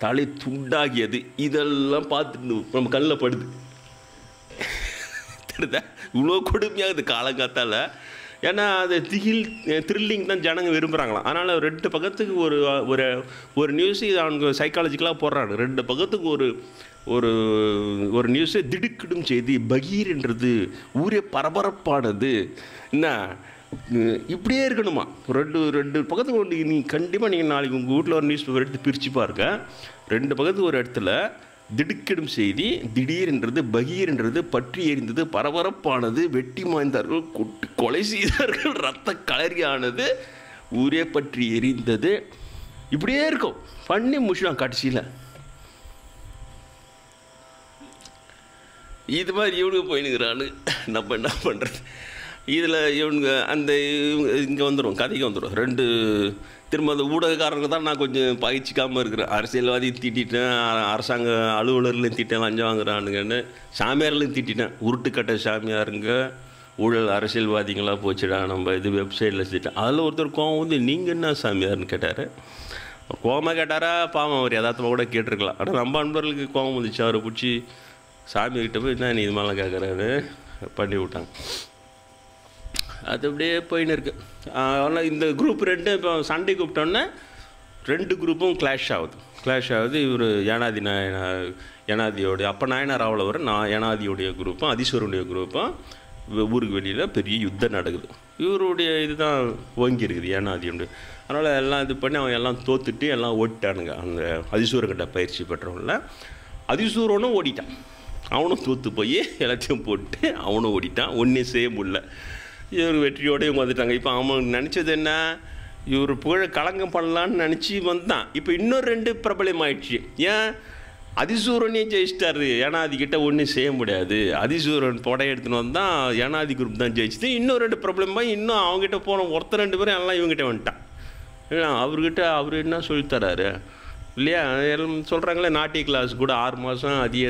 தலை துண்டாகியது, இதெல்லாம் பார்த்துட்டு நம்ம கண்ணில் படுது. தெரியுதா இவ்வளோ கொடுமையாகுது காலங்காத்தால். ஏன்னா அது த்ரில்லிங் தான் ஜனங்க விரும்புகிறாங்களாம். அதனால் 2 பக்கத்துக்கு ஒரு நியூஸு அவனுக்கு சைக்காலஜிக்கலாக போடுறாங்க. 2 பக்கத்துக்கு ஒரு நியூஸு திடுக்கிடும் செய்தி, பகீர்ன்றது ஊரே பரபரப்பானது. என்ன இப்படியே இருக்கணுமா? 2 பக்கத்துக்கு ஒன்று. நீ கண்டிப்பாக நீங்கள் நாளைக்கு உங்கள் வீட்டில் ஒரு நியூஸ் பேப்பர் எடுத்து பிரித்து பாருங்க. 2 பக்கத்துக்கு ஒரு இடத்துல திடுக்கிடும் செய்தி, திடீரென்றது, பகீர்ன்றது, பற்றி எரிந்தது, பரபரப்பானது, வெட்டி மாய்ந்தார்கள், கொலை செய்தார்கள், ரத்த களரியானது, ஊரே பற்றி எரிந்தது. இப்படியே இருக்கும். பண்ணி முடிச்சுடான் கடைசியில். இது மாதிரி இவனுக்கு போயினுக்கிறான்னு நம்ம என்ன பண்ணுறது. இதில் இவனுங்க இங்கே வந்துடும், கதைக்கு வந்துடும். 2 திரும்ப அந்த ஊடகக்காரங்க தான் நான் கொஞ்சம் பயிற்சிக்காமல் இருக்கிறேன். அரசியல்வாதி திட்டேன், அரசாங்க அலுவலர்களையும் திட்டேன், லஞ்சம் வாங்குறானுங்கன்னு, சாமியார்களையும் திட்டேன். உருட்டுக்கட்டை சாமியாருங்க, ஊழல் அரசியல்வாதிங்களாக போச்சுடா நம்ம இது வெப்சைட்டில் திட்டேன். அதில் ஒருத்தர் கோவம் வந்து, நீங்கள் என்ன சாமியார்னு கேட்டார். கோவமாக கேட்டாரா பாவம், அவர் யதார்த்தமாக கூட கேட்டிருக்கலாம். ஆனால் நம்ம அன்பர்களுக்கு கோவம் வந்துச்சு. அவரை பிடிச்சி சாமிகிட்ட போய் என்ன நீ இது மாதிரிலாம் கேட்குறாரு பண்ணி விட்டாங்க. அது அப்படியே போயின்னு இருக்குது. ஆனால் இந்த குரூப் 2 இப்போ சண்டை கூப்பிட்டோன்னே 2 குரூப்பும் கிளாஷ் ஆகுது. இவர் ஏனாதியோடைய அப்போ நாயனார் ஆவலவர் ஏனாதியோடைய குரூப்பும் அதிசூரனுடைய குரூப்பும் ஊருக்கு வெளியில் பெரிய யுத்தம் நடக்குது. இவருடைய இதுதான் ஓங்கி இருக்குது ஏனாதியுண்டு. அதனால் எல்லாம் இது பண்ணி அவன் எல்லாம் தோத்துட்டு எல்லாம் ஓடிட்டானுங்க. அந்த அதிசூரன்கிட்ட பயிற்சி பெற்றவங்கள அதிசூரனும் ஓடிட்டான். அவனும் தோற்று போய் எல்லாத்தையும் போட்டு அவனும் ஓடிட்டான். ஒன்றே செய்ய முடியல. இவர் வெற்றியோடு இவங்க வந்துட்டாங்க. இப்போ அவன் நினச்சது என்ன, இவர் புகழ களங்கம் பண்ணலான்னு நினச்சி வந்தான். இப்போ இன்னொரு 2 பிரபலம் ஆயிடுச்சு. ஏன் அதிசூரனே ஜெயிச்சிட்டார். ஏனாதிக்கிட்ட ஒன்றும் செய்ய முடியாது. அதிசூரன் படை எடுத்துன்னு வந்தால் ஏனாதி குரூப் தான் ஜெயிச்சுது. இன்னும் 2 பிரபலமாக இன்னும் அவங்ககிட்ட போன ஒருத்தர் 2 பேரும் எல்லாம் இவங்ககிட்ட வந்துட்டான். அவர்கிட்ட அவர் என்ன சொல்லித்தராரு இல்லையா. எல்லாம் சொல்கிறாங்களே நாட்டிய கிளாஸ் கூட 6 மாதம் அதிக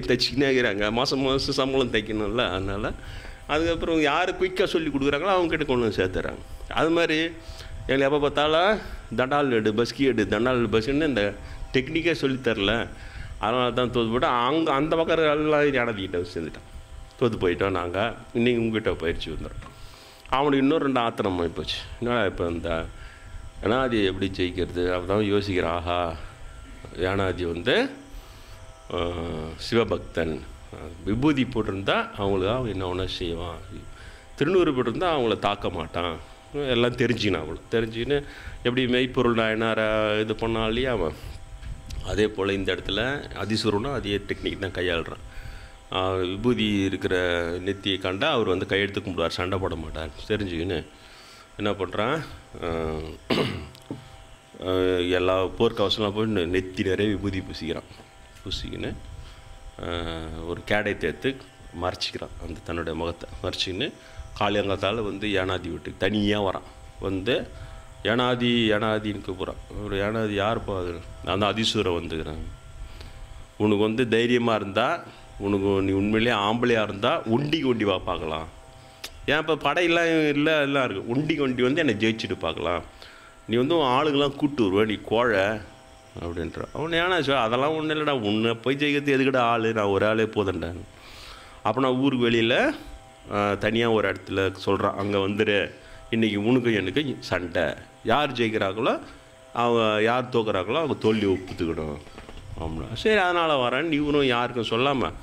தைச்சிக்கினே இருக்கிறாங்க. மாதம் சம்பளம் தைக்கணும்ல. அதனால் அதுக்கப்புறம் யார் குயிக்காக சொல்லி கொடுக்குறாங்களோ அவங்ககிட்ட கொண்டு வந்து சேர்த்துறாங்க. அது மாதிரி எங்களுக்கு எப்போ பார்த்தாலும் தண்டால் எடு பஸ்ன்னு இந்த டெக்னிக்காக சொல்லித்தரல. அதனால தான் தோற்று போட்டோம். அந்த பக்கம் எல்லாம் ஏனாதிக்கிட்ட சேர்ந்துட்டான். தோற்று போயிட்டோம். நாங்கள் இன்றைக்கி உங்ககிட்ட பயிற்சி வந்துடும். அவனுக்கு இன்னும் 2 ஆத்திரம் போச்சு. என்னடா இப்போ இந்த ஏனாதி எப்படி ஜெயிக்கிறது அப்படிதான் யோசிக்கிறான். ஆஹா, ஏனாதி வந்து சிவபக்தன், விபூதி போட்டிருந்தா அவங்களுக்கு அவன் என்ன ஒன்றா செய்வான், திருநூறு போட்டிருந்தா அவங்கள தாக்க மாட்டான், எல்லாம் தெரிஞ்சுக்கினான். அவளை தெரிஞ்சுக்கின்னு எப்படி மெய்ப்பொருள் நாயனாரை இது பண்ணால் இல்லையா அவன். அதே போல் இந்த இடத்துல அதிசூரனும் அதே டெக்னிக் தான் கையாளுறான். விபூதி இருக்கிற நெத்தியை கண்டா அவர் வந்து கையெடுத்து கும்பிடுவார், சண்டை போட மாட்டார். தெரிஞ்சுக்கின்னு என்ன பண்ணுறான், எல்லா போர்க்கவசம்லாம் போய் நெத்தி நிறைய விபூதி பூசிக்கின்னு ஒரு கேடை தேர்த்து மறைச்சிக்கிறான். அந்த தன்னுடைய முகத்தை மறைச்சிக்கின்னு காளியங்காத்தால் வந்து ஏனாதி வீட்டுக்கு தனியாக வரான். வந்து ஏனாதின்னு கூப்பிட்றான். ஒரு ஏனாதி யாருப்பா அது? அந்த அதிசூரம் வந்துக்கிறான். உனக்கு வந்து தைரியமாக இருந்தால், உனக்கு நீ உண்மையிலே ஆம்பளையாக இருந்தால் ஒண்டி வா பார்க்கலாம். ஏன் இப்போ படையெல்லாம் இல்லை எல்லாம் இருக்குது. ஒண்டி வந்து என்னை ஜெயிச்சுட்டு பார்க்கலாம். நீ வந்து ஆளுங்கெல்லாம் கூப்பிட்டு வருவேன், நீ கோழை அப்படின்ற. அவன் ஏன்னா அதெல்லாம் ஒன்றும் இல்லைடா, உன்னை போய் ஜெயிக்கிறது எதுக்கடா ஆள், நான் ஒரு ஆளே போதேன்டான். அப்போ நான் ஊருக்கு வெளியில் தனியாக ஒரு இடத்துல சொல்கிறான், அங்கே வந்துடு, இன்றைக்கி உனக்கு எனக்கு சண்டை, யார் ஜெயிக்கிறாங்களோ அவங்க, யார் தோக்குறாங்களோ அவங்க தோல்வி ஒப்புத்துக்கணும் அப்படின்னா. சரி அதனால் வரேன். இவனும் யாருக்கும் சொல்லாமல்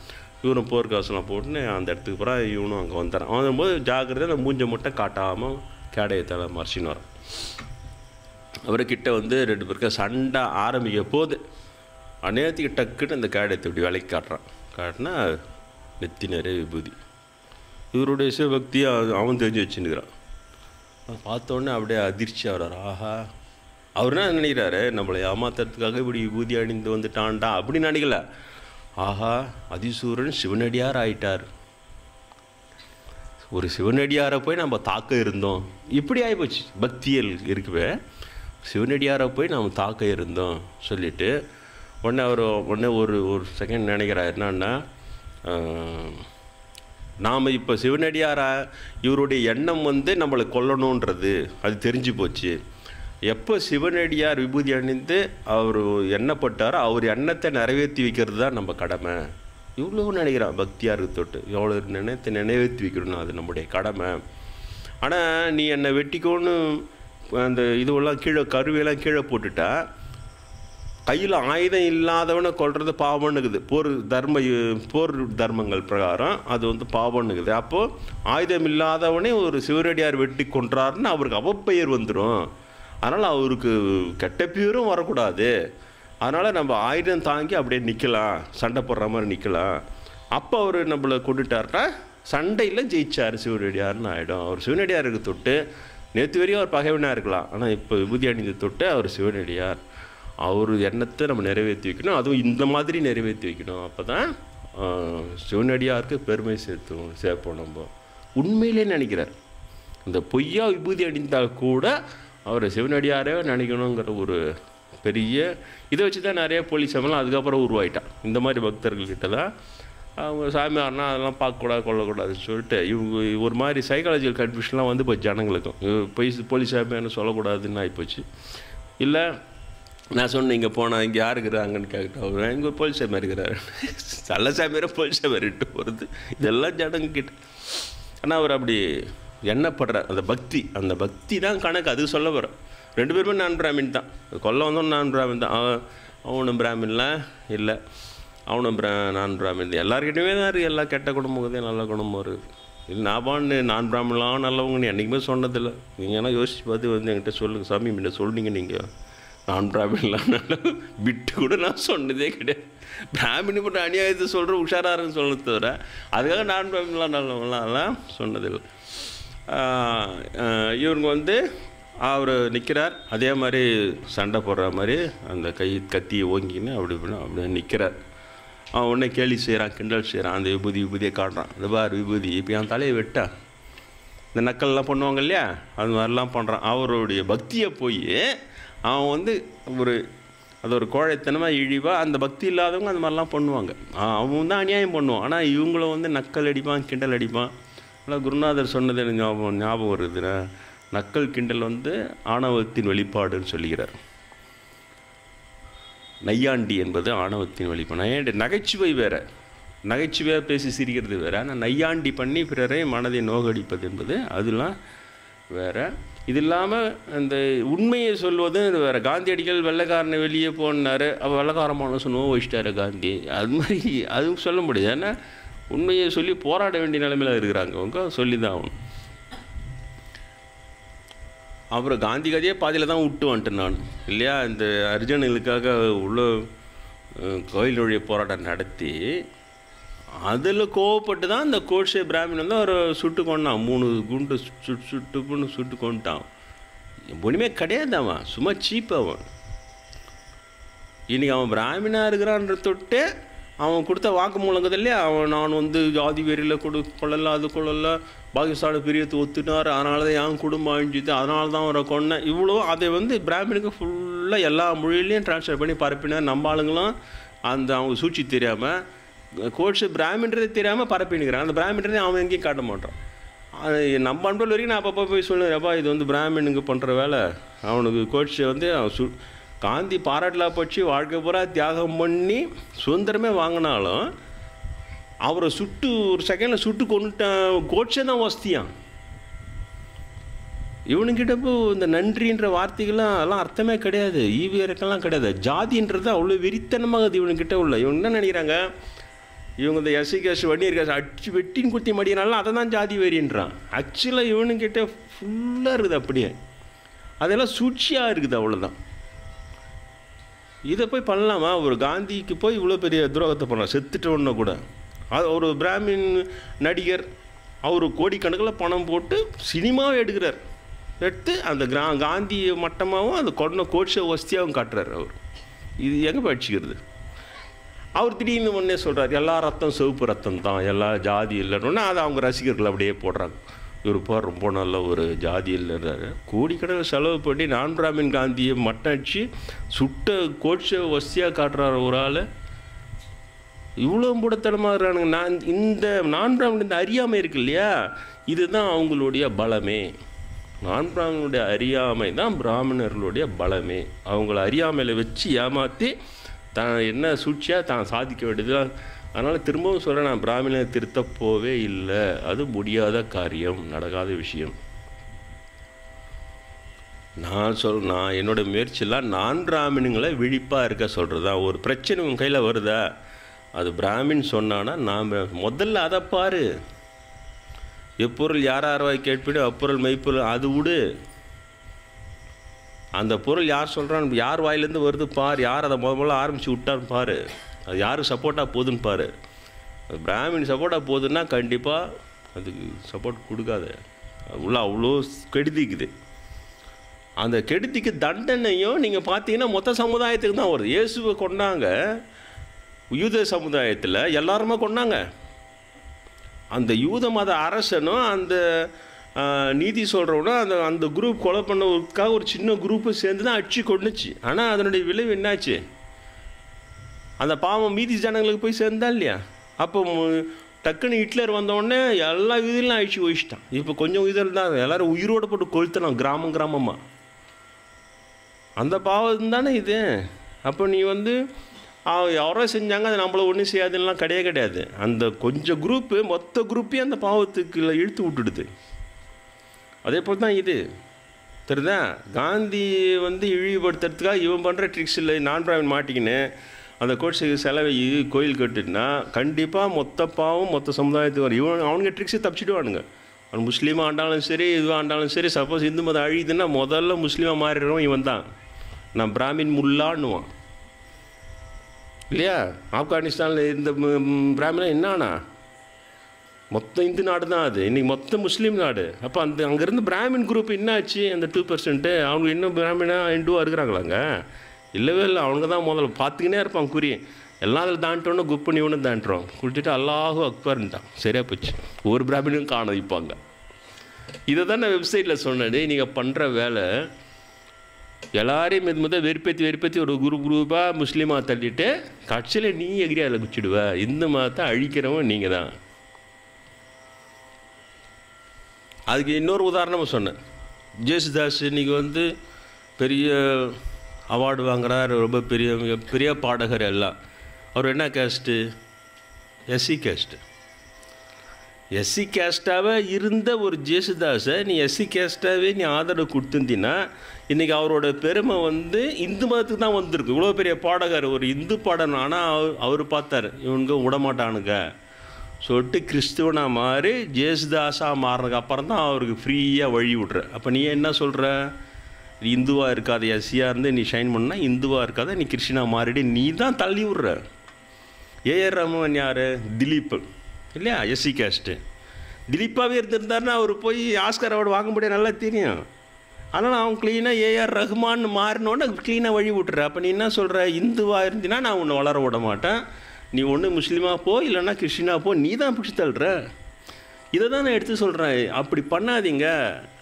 இவனும் போர்க்கவசம்லாம் போட்டுன்னு அந்த இடத்துக்கு போகிறான். இவனும் அங்கே வந்துடுறான். வரும்போது ஜாக்கிரதையாக மூஞ்ச மட்டும் காட்டாமல் கேடையத்தை மறைச்சின்னு வரான். அவர்கிட்ட வந்து 2 பேருக்கு சண்டை ஆரம்பிக்க போது அநேகத்துக்கு டக்குன்னு அந்த கேடையத்தை இப்படி விலைக்கு காட்டினா நெத்தி நிறைய விபூதி. இவருடைய சிவபக்தியை அவன் தெரிஞ்சு வச்சுன்னுக்கிறான். பார்த்தோன்னே அப்படியே அதிர்ச்சி ஆகிறார். ஆஹா, அவர் என்ன நினைக்கிறாரு, நம்மளை ஏமாத்துறதுக்காக இப்படி விபூதி அணிந்து வந்துட்டான்டா அப்படின்னு நினைக்கல. ஆஹா, அதிசூரன் சிவனடியார் ஆயிட்டார், ஒரு சிவனடியாரை போய் நம்ம தாக்க இருந்தோம், இப்படி ஆகிப்போச்சு. பக்தியல் இருக்குவே, சிவனடியாரை போய் நம்ம தாக்க இருந்தோம் சொல்லிவிட்டு உடனே ஒரு செகண்ட் நினைக்கிறார். என்னன்னா, நாம் இப்போ சிவனடியாராக இவருடைய எண்ணம் வந்து நம்மளை கொல்லணுன்றது அது தெரிஞ்சு போச்சு. எப்போ சிவனடியார் விபூதி அணிந்து அவர் எண்ணப்பட்டாரோ அவர் எண்ணத்தை நிறைவேற்றி வைக்கிறது தான் நம்ம கடமை. இவ்வளோ நினைக்கிறான் பக்தியாருக்கு தொட்டு, எவ்வளோ நிறைவேற்றி வைக்கணும், அது நம்முடைய கடமை. ஆனால் நீ என்னை வெட்டிக்கோன்னு அந்த இதுவெல்லாம் கருவியெல்லாம் கீழே போட்டுட்டா, கையில் ஆயுதம் இல்லாதவனை கொல்றது பாவம்னுக்குது. போர் தர்மங்கள் பிரகாரம் அது வந்து பாவம்னுக்குது. அப்போது ஆயுதம் இல்லாதவனே ஒரு சிவனடியார் வெட்டி கொன்றாருன்னு அவருக்கு அவப்பெயர் வந்துடும். அதனால் அவருக்கு கெட்ட பேரும் வரக்கூடாது. அதனால் நம்ம ஆயுதம் தாங்கி அப்படியே நிற்கலாம், சண்டை போடுற மாதிரி நிற்கலாம். அப்போ அவர் நம்மளை கொண்டுட்டார்னா சண்டையில் ஜெயிச்சார் சிவனடியார்னு ஆகிடும். அவர் சிவனடியாருக்கு தொட்டு நேற்று வரையும் அவர் பகைவனாக இருக்கலாம், ஆனால் இப்போ விபூதி அணிந்து தொட்டு அவர் சிவனடியார். அவர் எண்ணத்தை நம்ம நிறைவேற்றி வைக்கணும், அதுவும் இந்த மாதிரி நிறைவேற்றி வைக்கணும். அப்போ தான் சிவனடியாருக்கு பெருமை சேர்ப்போம். நம்ம உண்மையிலே நினைக்கிறார். இந்த பொய்யா விபூதி அணிந்தால் கூட அவரை சிவனடியாரே நினைக்கணுங்கிற ஒரு பெரிய இதை வச்சு தான் நிறைய போலீஸாமெல்லாம் அதுக்கப்புறம் உருவாயிட்டான். இந்த மாதிரி பக்தர்கள்கிட்ட தான் அவங்க சாமியார்னா அதெல்லாம் பார்க்கக்கூடாது கொள்ளக்கூடாதுன்னு சொல்லிட்டு இவங்க ஒரு மாதிரி சைக்காலஜிக்கல் கன்ஃபியூஷன்லாம் வந்து இப்போ ஜனங்களுக்கும் போலீஸ் சாமியார்னு சொல்லக்கூடாதுன்னு ஆகிப்போச்சு. இல்லை நான் சொன்னேன், இங்கே போனால் இங்கே யார் இருக்கிறாங்கன்னு கேட்கிட்ட அவர் இங்கே போலீஸ் சாமியார் இருக்கிறாரு, நல்ல சாமியாரை போலீஸ் சாமியார் இட்டு போகிறது, இதெல்லாம் ஜனங்கிட்ட. ஆனால் அவர் அப்படி எண்ணப்படுறார். அந்த பக்தி தான் கணக்கு. அது சொல்ல வரும். 2 பேருமே நான் பிராமின் தான், கொல்ல வந்தோம் நான் பிராமின் தான். அவனும் பிராமின்லாம் இல்லை, அவனும் நான் பிராமின் தான். எல்லாருக்கிட்டையுமே தான் இருக்குது. எல்லா கெட்ட குடும்பம் நல்ல குடும்பம் இருக்குது. இல்லை நான் பிராமின்லாம் நல்லவங்கன்னு என்றைக்குமே சொன்னதில்லை. நீங்கள் ஏன்னா யோசிச்சு பார்த்து வந்து என்கிட்ட சொல்லுங்கள், சாமி முன்ன சொல்லிங்க, நீங்கள் நான் பிராமின்லாம் நல்ல விட்டு கூட நான் சொன்னதே கிடையாது. பிராமின் போட்டு அநியாயத்தை சொல்கிற உஷாராக இருக்குன்னு சொல்ல தவிர அதுக்காக நான் பிராமின்லாம் நல்லவங்களாம் சொன்னதில்லை. இவங்க வந்து அவர் நிற்கிறார், அதே மாதிரி சண்டை போடுற மாதிரி அந்த கத்தியை ஓங்கின்னு அப்படியே நிற்கிறார். அவன் உடனே கேலி செய்கிறான், கிண்டல் செய்கிறான், அந்த விபூதியை காட்டுறான். இந்த பார் விபூதி இப்போ என் தலையை வெட்டா, இந்த நக்கல்லாம் பண்ணுவாங்க இல்லையா, அது மாதிரிலாம் பண்ணுறான். அவருடைய பக்தியை போய் அவன் வந்து அது ஒரு கோழைத்தனமாக இழிவாக அந்த பக்தி இல்லாதவங்க அந்த மாதிரிலாம் பண்ணுவாங்க. அவன் தான் அநியாயம் பண்ணுவான். ஆனால் இவங்கள வந்து நக்கல் அடிப்பான், கிண்டல் அடிப்பான். ஆனால் குருநாதர் சொன்னது எனக்கு ஞாபகம் வருதுன்னா, நக்கல் கிண்டல் வந்து ஆணவத்தின் வெளிப்பாடுன்னு சொல்லுகிறார். நையாண்டி என்பது ஆணவத்தின் வெளிப்பாடு. நகைச்சுவை வேறு, நகைச்சுவையாக பேசி சிரிக்கிறது வேறு. ஆனால் நையாண்டி பண்ணி பிறரை மனதை நோகடிப்பது என்பது அதெல்லாம் வேறு. இது இல்லாமல் அந்த உண்மையை சொல்வது வேறு. காந்தியடிகள் வெள்ளைக்காரனை வெளியே போனார், அப்போ வெள்ளைக்காரமான நோவு வச்சிட்டாரு காந்தி. அது மாதிரி அதுவும் சொல்ல முடியாது. ஏன்னா உண்மையை சொல்லி போராட வேண்டிய நிலைமையில் இருக்கிறாங்க அவங்க, சொல்லி தான் ஆகணும். அப்புறம் காந்தி கதையே பாதியில் தான் விட்டு வந்துட்டேன் நான் இல்லையா. இந்த அர்ஜுனர்களுக்காக உள்ள கோயில் வழிய போராட்டம் நடத்தி அதில் கோவப்பட்டு தான் இந்த கோட்சே பிராமின் வந்து அவர் சுட்டு கொண்டான். 3 குண்டு சுட்டு கொண்டுட்டான். ஒன்றுமே கிடையாது, அவன் சும்மா சீப். அவன் இன்றைக்கி அவன் பிராமினாக இருக்கிறான்ற தொட்டு அவன் கொடுத்த வாக்கு மூலங்கிறது இல்லையா, நான் வந்து ஜாதி வெறியில் கொள்ளல, அது கொள்ளல, பாகிஸ்தான பிரியத்தை ஒத்துனார், அதனால தான் என் குடும்பம் அழிஞ்சுது, அதனால தான் அவரை கொண்டேன். இவ்வளோ அதை வந்து பிராமினுக்கு ஃபுல்லாக எல்லா மொழியிலையும் ட்ரான்ஸ்லேட் பண்ணி பரப்பினார். நம்ம ஆளுங்களும் அந்த அவங்க சூழ்ச்சி தெரியாமல், கோட்ஸ் பிராமின்றதே தெரியாமல் பரப்பினுக்கிறான். அந்த பிராமின்றதே அவன் எங்கேயும் காட்ட மாட்டான். அது நம்ம அன்பல் வரைக்கும் நான் அப்பப்போ போய் சொல்லுவேன், அப்பா இது வந்து பிராமினுக்கு பண்ணுற வேலை. அவனுக்கு கோட்ஸை வந்து அவன் காந்தி பாராட்டலா பற்றி வாழ்க்கை பூரா தியாகம் பண்ணி சுதந்திரமே வாங்கினாலும் அவரை ஒரு செகண்டில் சுட்டு கொண்டுட்டான். கோட்ஸே தான் வசதியான். இவனுக்கிட்டப்போ இந்த நன்றின்ற வார்த்தைகள்லாம் அதெல்லாம் அர்த்தமே கிடையாது, ஈவியருக்கெல்லாம் கிடையாது. ஜாதின்றது அவ்வளோ வெறித்தனமாக அது இவனுக்கிட்ட உள்ள. இவங்க என்ன நினைக்கிறாங்க, இவங்க இந்த எஸ்சி கேஸ் வன்னியர் கேஸ் அடிச்சு வெட்டின்னு குத்தி மடியினாலும் அதை தான் ஜாதி வெறின்றான். ஆக்சுவலாக இவனுக்கிட்ட ஃபுல்லாக இருக்குது அப்படியே, அதெல்லாம் சூழ்ச்சியாக இருக்குது, அவ்வளோதான். இதை போய் பண்ணலாமா? ஒரு காந்திக்கு போய் இவ்வளோ பெரிய துரோகத்தை பண்ணலாம், செத்துட்டோன்னா கூட. அது ஒரு பிராமின் நடிகர், அவர் கோடிக்கணக்கில் பணம் போட்டு சினிமாவை எடுத்து அந்த காந்தி மட்டமாகவும் அந்த கொண்ட கோட்ஸை வசதியாகவும் காட்டுறாரு. அவர் இது எங்கே படிச்சுக்கிறது? அவர் திடீர்னு ஒன்றே சொல்கிறார், எல்லா ரத்தம் சிவப்பு ரத்தம் தான், எல்லா ஜாதி இல்லைன்னா அதை அவங்க ரசிகர்கள் அப்படியே போடுறாங்க. இவருப்பா ரொம்ப நல்ல ஒரு ஜாதி இல்லைன்றாரு. கோடிக்கணக்கில் செலவு பண்ணி நான் பிராமின் காந்தியை மட்டம் அடித்து சுட்ட கோட்ஸை வசதியாக காட்டுறாரு ஒரு ஆள். இவ்வளோ மூடத்தனமாக இருக்கிறானுங்க. இந்த நான் பிராமின் இந்த அறியாமை இருக்கு இல்லையா, இதுதான் அவங்களுடைய பலமே. நான் பிராமணனுடைய அறியாமை தான் பிராமணர்களுடைய பலமே. அவங்கள அறியாமையில் வச்சு ஏமாற்றி தான் என்ன சூழ்ச்சியாக தான் சாதிக்க வேண்டியது. அதனால் திரும்பவும் சொல்கிறேன், நான் பிராமணனை திருத்த போவே இல்லை. அது முடியாத காரியம், நடக்காத விஷயம். நான் என்னோடய முயற்சியெல்லாம் நான் பிராமணங்களை விழிப்பாக இருக்க சொல்கிறது தான். ஒரு பிரச்சனை உங்கள் கையில் வருதா, அது பிராமின் சொன்னான்னா நான் முதல்ல அதை பாரு. எப்பொருள் யாரார்வாய் கேட்பிடு அப்பொருள் மெய்ப்பொருள், அது விடு. அந்த பொருள் யார் சொல்கிறான்னு, யார் வாயிலேருந்து வருது பார், யார் அதை முதல்ல ஆரம்பித்து விட்டான்னு பாரு, அது யாருக்கு சப்போர்ட்டாக போகுதுன்னு பாரு. அது பிராமின் சப்போர்ட்டாக போகுதுன்னா கண்டிப்பாக அதுக்கு சப்போர்ட் கொடுக்காது. உள்ள அவ்வளோ கெடுதிக்குது. அந்த கெடுதிக்கு தண்டனையும் நீங்கள் பார்த்தீங்கன்னா மொத்த சமுதாயத்துக்கு தான் வருது. இயேசுவை கொண்டாங்க யூத சமுதாயத்தில், எல்லாருமே கொண்டாங்க. அந்த யூத மத அரசனும் அந்த நீதி சொல்கிறவனும் அந்த குரூப் கொலை பண்ணதுக்காக ஒரு சின்ன குரூப்பு சேர்ந்து தான் அடிச்சு கொண்டுச்சு. ஆனால் அதனுடைய விளைவு என்னாச்சு? அந்த பாவம் மீதி ஜனங்களுக்கு போய் சேர்ந்தா இல்லையா? அப்போ டக்குன்னு ஹிட்லர் வந்தோடனே எல்லா யூதெல்லாம் அழிச்சு ஒழிச்சிட்டான். இப்போ கொஞ்சம் யூதர்கள் தான் எல்லோரும் உயிரோடு போட்டு கொளுத்தலாம் கிராமமாக. அந்த பாவம் தானே இது. அப்போ நீ வந்து யாரோ செஞ்சாங்க, அது நம்மளை ஒன்றும் செய்யாதுலாம் கிடையாது. அந்த கொஞ்சம் குரூப்பு மொத்த குரூப்பையும் அந்த பாவத்துக்கு இழுத்து விட்டுடுது. அதே போல் தான் இது தெரியுதா. காந்தி வந்து இழிவுபடுத்துறதுக்காக இவன் பண்ணுற ட்ரிக்ஸ் இல்லை. நான் பிராமின் மாட்டிக்கின்னு அந்த கோட்ஸுக்கு செலவை கோயில் கட்டுனா கண்டிப்பாக மொத்த பாவம் மொத்த சமுதாயத்துக்கு வரும். அவனுங்க ட்ரிக்ஸை தப்பிச்சிடுவானுங்க. அவன் முஸ்லீமாக ஆண்டாலும் சரி, இதுவாக ஆண்டாலும் சரி. சப்போஸ் இந்து மதம் அழியுதுன்னா முதல்ல முஸ்லீமாக மாறிடுறவன் இவன் தான். நான் பிராமின் முல்லான்னுவான் இல்லையா? ஆப்கானிஸ்தானில் இந்த பிராமினா என்னானா மொத்தம் இந்து நாடு தான் அது. இன்றைக்கி மொத்தம் முஸ்லீம் நாடு. அப்போ அங்கேருந்து பிராமின் குரூப் என்னாச்சு? அந்த 2% அவங்க இன்னும் பிராமினா இந்துவாக இருக்கிறாங்களாங்க? இல்லவே இல்லை. அவனுங்க தான் முதல்ல பார்த்துக்கினே இருப்பான் குறி. எல்லாம் அதில் தாண்டோன்னு குப் பண்ணி ஒன்று தாண்டுறோம். குளிச்சுட்டு அல்லாஹு அக்பர்ன்ட்டான். சரியாக போச்சு. ஒரு பிராமினும் காண வைப்பாங்க. இதை தான் நான் வெப்சைட்டில் சொன்னேன். நீங்கள் பண்ணுற வேலை எல்லாரையும் வெறுப்பேற்றி ஒரு குரூப்பாக முஸ்லீமாக தள்ளிட்டு கட்சியில் நீ எகிரி அதில் குச்சிடுவ. இந்த மதத்தை அழிக்கிறவன் நீங்கள் தான். அதுக்கு இன்னொரு உதாரணமாக சொன்னேன். ஜேசுதாஸ் இன்றைக்கி வந்து பெரிய அவார்டு வாங்குறார், ரொம்ப பெரிய பாடகர் எல்லாம். அவர் என்ன கேஸ்ட்டு? SC caste. எஸ்சி கேஸ்ட்டாகவே இருந்த ஒரு ஜேசுதாஸை நீ எஸ்சி கேஸ்ட்டாகவே நீ ஆதரவு கொடுத்துருந்தீங்கன்னா இன்றைக்கி அவரோட பெருமை வந்து இந்து மதத்துக்கு தான் வந்திருக்கு. இவ்வளோ பெரிய பாடகர், ஒரு இந்து பாடகர். ஆனால் அவர் பார்த்தார் இவனுங்க விடமாட்டானுங்க சொல்லிட்டு கிறிஸ்துவனாக மாறி ஜேசுதாஸாக மாறினதுக்கு அப்புறம் தான் அவருக்கு ஃப்ரீயாக வழி விட்ற. அப்போ நீ என்ன சொல்கிற? நீ இந்துவாக இருக்காத, எஸ்சியாக இருந்து நீ ஷைன் பண்ணால் இந்துவாக இருக்காத, நீ கிறிஸ்டினாக மாறிடு, நீ தான் தள்ளி விட்ற. ஏஆர் ரஹ்மான் யார்? திலீப் இல்லையா, எஸ்சி கேஸ்ட்டு. திலீப்பாகவே இருந்திருந்தாருன்னா அவர் போய் ஆஸ்கர் அவார்டு வாங்க முடியாது, நல்லா தெரியும். அதனால் அவன் க்ளீனாக ஏஆர் ரஹ்மான் மாறினோன்னு க்ளீனாக வழி விட்டுற. அப்போ நீ என்ன சொல்கிற? இந்துவாக இருந்தினா நான் உன்னை வளர விட மாட்டேன், நீ ஒன்று முஸ்லீமாக போ, இல்லைன்னா கிறிஸ்டினாக போ, நீ தான் பிடிச்சி தள்ளுற. இதை தான் நான் எடுத்து சொல்கிறேன். அப்படி பண்ணாதீங்க.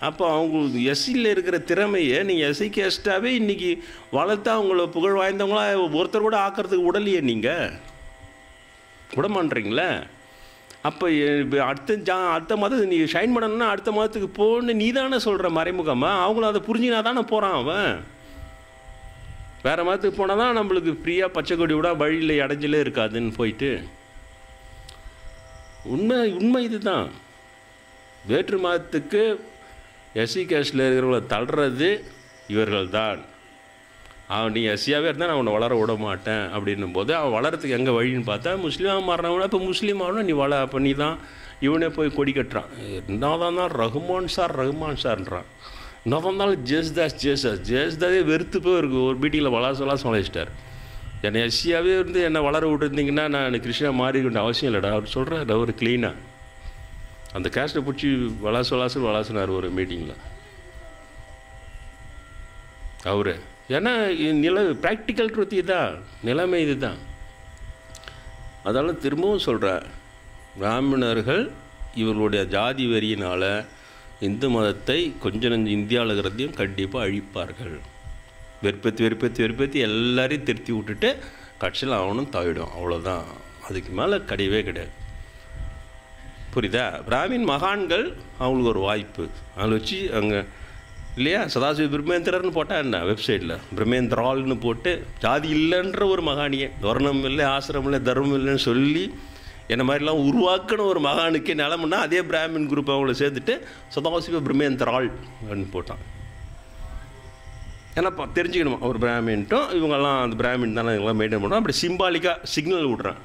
அப்போ அவங்க எஸ்சியில் இருக்கிற திறமையை நீங்கள் எஸ்சி கேஸ்ட்டாகவே இன்றைக்கி வளர்த்தா அவங்கள புகழ் வாய்ந்தவங்களா ஒருத்தர் கூட ஆக்கிறதுக்கு உடலையே, நீங்கள் விட மாட்டீங்களே. அப்போ அடுத்த மாதம் நீ ஷைன் பண்ணணும்னா அடுத்த மாதத்துக்கு போன்னு நீ தானே சொல்கிற மறைமுகமாக. அவங்களும் அதை புரிஞ்சுனா தானே போகிறான் அவன். வேறு மாதத்துக்கு போனால் தான் நம்மளுக்கு ஃப்ரீயாக பச்சை கொடி விட வழியில் இடைஞ்சலே இருக்காதுன்னு போயிட்டு. உண்மை இது தான். வேற்று மதத்துக்கு எஸ்சி கேஸ்டில் இருக்கிறவங்கள தள்ளுறது இவர்கள் தான். அவன் நீ எஸ்சியாகவே இருந்தால் நான் அவனை வளர விட மாட்டேன் அப்படின்னும் போது அவன் வளரத்துக்கு எங்கே வழின்னு பார்த்தா முஸ்லீமாக மாறினவனா. இப்போ முஸ்லீம் ஆகணும் நீ அப்போ நீ தான் இவனே போய் கொடி கட்டுறான். என்ன தான் ரஹ்மான் சார்ன்றான். என்ன இருந்தாலும் ஜேஸ்தாஸே வெறுத்து போய் ஒரு மீட்டிங்கில் வளாசலாம் வளைச்சிட்டார். என்னை எஸ்சியாகவே இருந்து என்னை வளர விட்டுருந்தீங்கன்னா நான் கிறிஸ்டினாக மாறிக்கின்ற அவசியம் இல்லைடா அவர் சொல்கிறார். அவர் க்ளீனாக அந்த கேஸ்ட்டை பிடிச்சி வளாசினார் ஒரு மீட்டிங்கில் அவர். ஏன்னா ப்ராக்டிக்கல் ட்ரூத் இதுதான், நிலைமை இது தான். அதனால் திரும்பவும் சொல்கிறேன், பிராமணர்கள் இவர்களுடைய ஜாதி வெறியினால் இந்து மதத்தை கொஞ்சம் நஞ்சு இந்தியாவில் இருக்கிறதையும் கண்டிப்பாக அழிப்பார்கள். வெறுப்பேற்றி எல்லாரையும் திருத்தி விட்டுட்டு கட்சியில் அவனும் தவிடும், அவ்வளோதான். அதுக்கு மேலே கிடையவே கிடையாது. புரியுதா? பிராமின் மகான்கள் அவங்களுக்கு ஒரு வாய்ப்பு அதில் வச்சு அங்கே இல்லையா, சதாசிவ பிரம்மேந்திரர்னு போட்டால் என்ன வெப்சைட்டில் பிரம்மேந்திரால்னு போட்டு ஜாதி இல்லைன்ற ஒரு மகானியை, வர்ணம் இல்லை, ஆசிரமம் இல்லை, தர்மம் இல்லைன்னு சொல்லி என்ன மாதிரிலாம் உருவாக்கின ஒரு மகானுக்கு நிலமுன்னா அதே பிராமின் குரூப் அவங்கள சேர்த்துட்டு சதாசிவ பிரம்மேந்திரால் அப்படின்னு போட்டான். ஏன்னா தெரிஞ்சுக்கணுமா ஒரு பிராமின்ட்டும் இவங்கெல்லாம் அந்த பிராமின் தானே இவங்களாம் மெயின்டைன் பண்ணுறோம். அப்படி சிம்பாலிக்காக சிக்னல் விட்றான்.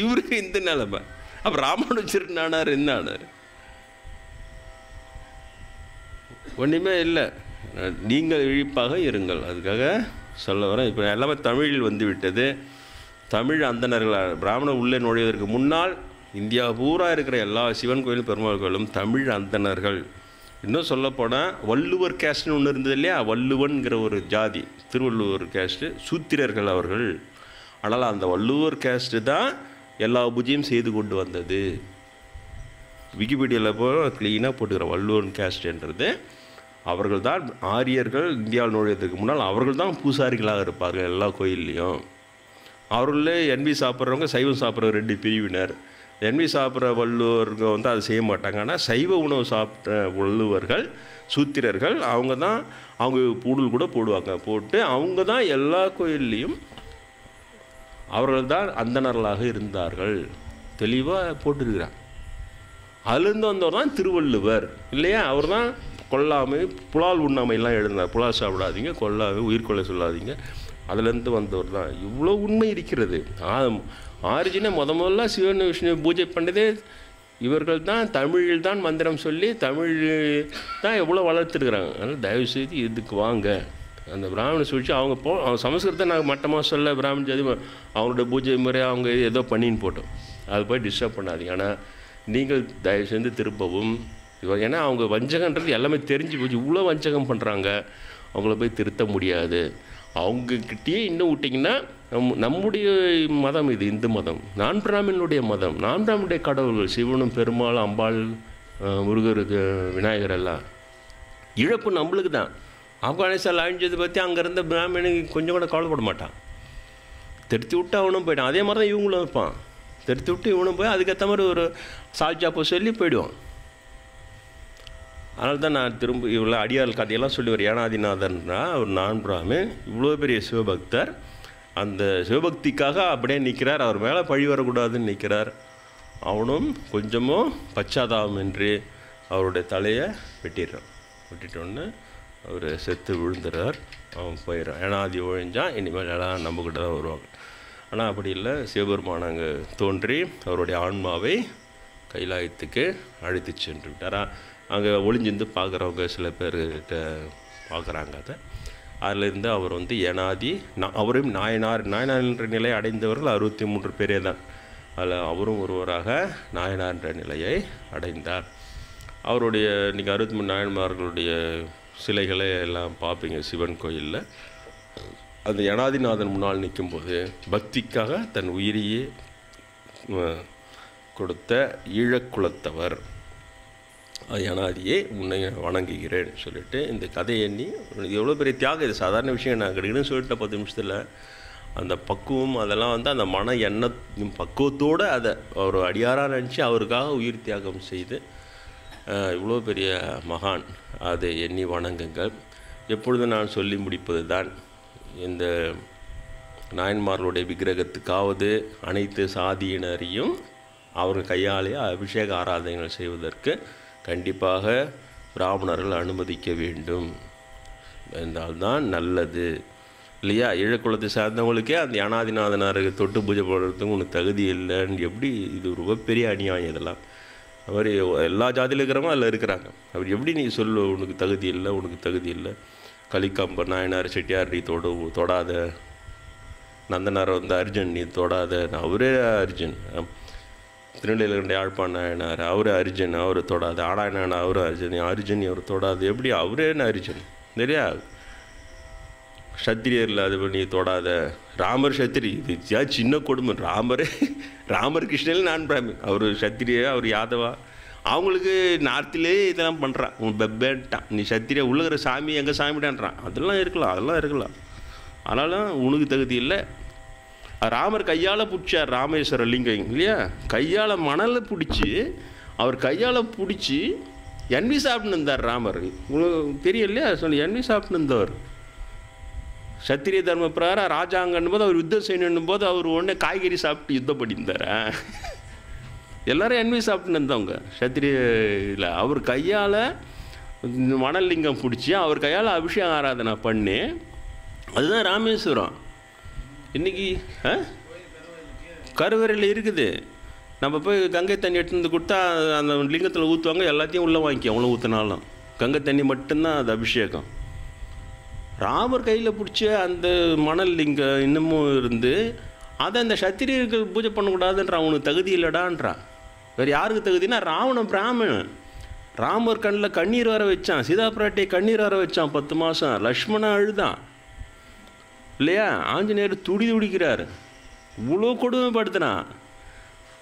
இவருக்கு இந்த நிலைமை. அப்போ ராமானுஜர் ஆனார், என்ன ஆனார்? ஒன்றுமே இல்லை. நீங்கள் இழிப்பாக இருங்கள், அதுக்காக சொல்ல வரேன். இப்போ எல்லாமே தமிழில் வந்து விட்டது. தமிழ் அந்தணர்கள் பிராமண உள்ளே நுழைவதற்கு முன்னால் இந்தியா பூரா இருக்கிற எல்லா சிவன் கோயிலும் பெருமாள் கோயிலும் தமிழ் அந்தணர்கள். இன்னும் சொல்லப்போனால் வள்ளுவர் கேஸ்ட்னு ஒன்று இருந்தது இல்லையா, வள்ளுவன்கிற ஒரு ஜாதி, திருவள்ளுவர் கேஸ்ட்டு, சூத்திரர்கள் அவர்கள். ஆனால் அந்த வள்ளுவர் கேஸ்ட்டு தான் எல்லா பூஜையும் செய்து கொண்டு வந்தது. விக்கிபீடியாவில் போய் க்ளீனாக போட்டுக்கிற வள்ளுவன் கேஸ்ட்ன்றது அவர்கள் தான். ஆரியர்கள் இந்தியாவில் நுழைவதற்கு முன்னால் அவர்கள் தான் பூசாரிகளாக இருப்பார்கள் எல்லா கோயில்லையும். அவர்களே என்வி சாப்பிட்றவங்க சைவம் சாப்பிட்ற 2 பிரிவினர். என்வி சாப்பிட்ற வள்ளுவர்க வந்து அதை செய்ய மாட்டாங்க. ஆனால் சைவ உணவு சாப்பிட்ற வள்ளுவர்கள் சூத்திரர்கள் அவங்க தான், அவங்க பூடல் கூட போடுவாங்க. போட்டு அவங்க தான் எல்லா கோயில்லையும் அவர்கள் தான் அந்தணர்களாக இருந்தார்கள். தெளிவாக போட்டிருக்கிறார். அதுலேருந்து வந்தவர் தான் திருவள்ளுவர் இல்லையா. அவர் தான் கொல்லாமை, புலால் உண்ணாமையெல்லாம் எழுதினார். புலால் சாப்பிடாதீங்க, கொல்லாமை, உயிர்கொலை சொல்லாதீங்க, அதுலேருந்து வந்தவர் தான். இவ்வளோ உண்மை இருக்கிறது. ஆரிஜினை முதல்ல சிவன் விஷ்ணு பூஜை பண்ணதே இவர்கள் தான். தமிழில் தான் மந்திரம் சொல்லி தமிழ் தான் எவ்வளோ வளர்த்துருக்குறாங்க. அதனால் தயவுசெய்து இதுக்கு வாங்க. அந்த பிராமண சூழ்ச்சி அவங்க சமஸ்கிருதத்தை நாங்கள் மட்டமாக சொல்ல, பிராமண ஜாதி அவங்களோட பூஜை முறை அவங்க ஏதோ பண்ணின்னு போட்டோம், அது போய் டிஸ்டர்ப் பண்ணாதீங்க. ஆனால் நீங்கள் தயவு செஞ்சு திருப்பவும். ஏன்னா அவங்க வஞ்சகன்றது எல்லாமே தெரிஞ்சு போச்சு. இவ்வளோ வஞ்சகம் பண்ணுறாங்க, அவங்கள போய் திருத்த முடியாது. அவங்கக்கிட்டேயே இன்னும் விட்டிங்கன்னா நம்முடைய மதம் இது, இந்து மதம், நான் பிராமணனுடைய மதம், நான் பிராமணுடைய கடவுள்கள் சிவனும் பெருமாள் அம்பாள் முருகர் விநாயகர் எல்லாம். இழப்பு நம்மளுக்கு தான். ஆப்கானிஸ்தான் அழிஞ்சதை பற்றி அங்கே இருந்த பிராமணனுக்கு கொஞ்சம் கூட கவலைப்பட மாட்டான். திருத்தி விட்டு அவனும் போயிட்டான். அதே மாதிரி தான் இவங்களும் இருப்பான். திருத்தி விட்டு இவனும் போய் அதுக்கேற்ற மாதிரி ஒரு சால்ஜாப்போ சொல்லி போயிடுவான். அதனால தான் நான் திரும்ப இவ்வளோ அடியாள் கதையெல்லாம் சொல்லி ஒரு ஏனாதிநாதன்னா ஒரு நான் பிராமின், இவ்வளோ பெரிய சிவபக்தர், அந்த சிவபக்திக்காக அப்படியே நிற்கிறார். அவர் மேலே பழி வரக்கூடாதுன்னு நிற்கிறார். அவனும் கொஞ்சமோ பச்சாதாபமின்றி அவருடைய தலையை வெட்டிட்டோன்னு அவர் செத்து விழுந்துறார். அவன் போயிடுறான். ஏனாதி ஒழிஞ்சான், இனிமேல் எல்லாம் நம்மக்கிட்ட தான் வருவாங்க. ஆனால் அப்படி இல்லை. சிவபெருமான் அங்கே தோன்றி அவருடைய ஆன்மாவை கைலாயத்துக்கு அழைத்து சென்று விட்டாரா. அங்கே ஒளிஞ்சிருந்து பார்க்குறவங்க சில பேர்கிட்ட பார்க்குறாங்க. அதிலேருந்து அவர் வந்து ஏனாதி அவரும் நாயனார் என்ற நிலையை அடைந்தவர்கள் 63 பேரே தான். அதில் அவரும் ஒருவராக நாயனார் என்ற நிலையை அடைந்தார். அவருடைய இன்றைக்கி 63 நாயன்மார்களுடைய சிலைகளை எல்லாம் பார்ப்பீங்க சிவன் கோயிலில். அந்த யனாதிநாதன் முன்னால் நிற்கும்போது பக்திக்காக தன் உயிரையே கொடுத்த ஈழக்குலத்தவர் யனாதியை உன்னை வணங்குகிறேன் சொல்லிட்டு இந்த கதையை எண்ணி எவ்வளோ பெரிய தியாகம். இது சாதாரண விஷயம். நான் கிடைக்கணும்னு சொல்லிட்டு 10 நிமிஷத்தில் அந்த பக்குவம் அதெல்லாம் வந்து அந்த மன பக்குவத்தோடு அதை அவர் அடியாராக நினச்சி அவருக்காக உயிர் தியாகம் செய்து இவ்வளோ பெரிய மகான், அதை எண்ணி வணங்குங்கள். எப்பொழுதும் நான் சொல்லி முடிப்பது தான், இந்த நாயன்மார்களுடைய விக்கிரகத்துக்காவது அனைத்து சாதியினரையும் அவர் கையாலே அபிஷேக ஆராதனைகள் செய்வதற்கு கண்டிப்பாக பிராமணர்கள் அனுமதிக்க வேண்டும் என்றால்தான் நல்லது இல்லையா? ஈழக்குலத்தை சார்ந்தவங்களுக்கே அந்த யனாதிநாதனாருக்கு தொட்டு பூஜை பண்ணுறதுக்கு உனக்கு தகுதி இல்லைன்னு எப்படி? இது ரொம்ப பெரிய அநியாயம். இதெல்லாம் அவர் எல்லா ஜாதியில் இருக்கிறவங்க அதில் இருக்கிறாங்க. அவர் எப்படி நீ சொல்லு உனக்கு தகுதி இல்லை, உனக்கு தகுதி இல்லை? கலிக்காம்ப நாயனார் செட்டியார் நீ தொடாத, நந்தனார் வந்து அர்ஜுன் நீ தொடாத, அவரே அர்ஜுன். திருநெல்வேலி யாழ்ப்பாண நாயனார் அவரே அர்ஜுன், அவர் தொடாது. ஆடாயனார் அவரும் அர்ஜுன் அவர் தொடாது. எப்படி அவரே அர்ஜுன் சரியா? சத்திரியரில் அது பண்ணி தொடாத. ராமர் சத்திரி, இது சின்ன கொடுமை. ராமர் கிருஷ்ணன் நான் பிராமின், அவர் சத்திரிய, அவர் யாதவா. அவங்களுக்கு நார்த்திலே இதெல்லாம் பண்ணுறான். உன் பெப்பேன்ட்டான், நீ சத்திரியா உள்ளகிற சாமி எங்கள் சாமிடான்றான். அதெல்லாம் இருக்கலாம். ஆனாலும் உனக்கு தகுதி இல்லை. ராமர் கையால் பிடிச்சார் ராமேஸ்வர லிங்கம் இல்லையா? கையால் மணலை பிடிச்சி அவர் கையால் பிடிச்சி என்வி சாப்பிட்டுன்னு இருந்தார் ராமர். உங்களுக்கு தெரியும் இல்லையா? சொல்லி என்வி சாப்பிட்டுன்னு இருந்தவர். சத்திரிய தர்ம பிரகாரம் ராஜாங்கன்னும் போது அவர் யுத்தம் செய்யணும் போது அவர் உடனே காய்கறி சாப்பிட்டு யுத்தம் பண்ணியிருந்தார். எல்லோரும் என்வி சாப்பிட்டுன்னு இருந்தவங்க சத்திரியில். அவர் கையால் மணல் லிங்கம் பிடிச்சி அவர் கையால் அபிஷேக ஆராதனை பண்ணி, அதுதான் ராமேஸ்வரம். இன்றைக்கி கருவறையில் இருக்குது. நம்ம போய் கங்கை தண்ணி எடுத்து வந்து கொடுத்தா அந்த லிங்கத்தில் ஊற்றுவாங்க, எல்லாத்தையும் உள்ளே வாங்கிக்க. அவ்வளோ ஊற்றினாலும் கங்கை தண்ணி மட்டும்தான் அது அபிஷேகம். ராமர் கையில் பிடிச்ச அந்த மணல் லிங்கம் இன்னமும் இருந்து அதை அந்த சத்திரியர்கள் பூஜை பண்ணக்கூடாதுன்றான். அவனுக்கு தகுதி இல்லைடான்றான். வேறு யாருக்கு தகுதினா ராவணன் பிராமணன். ராமர் கண்ணில் கண்ணீர் வர வச்சான், சீதா பிராட்டியை கண்ணீர் வர வச்சான் 10 மாதம். லக்ஷ்மணன் அழுதான் இல்லையா? ஆஞ்சநேயர் துடிக்கிறார். இவ்வளோ கொடுமைப்படுத்தினான்.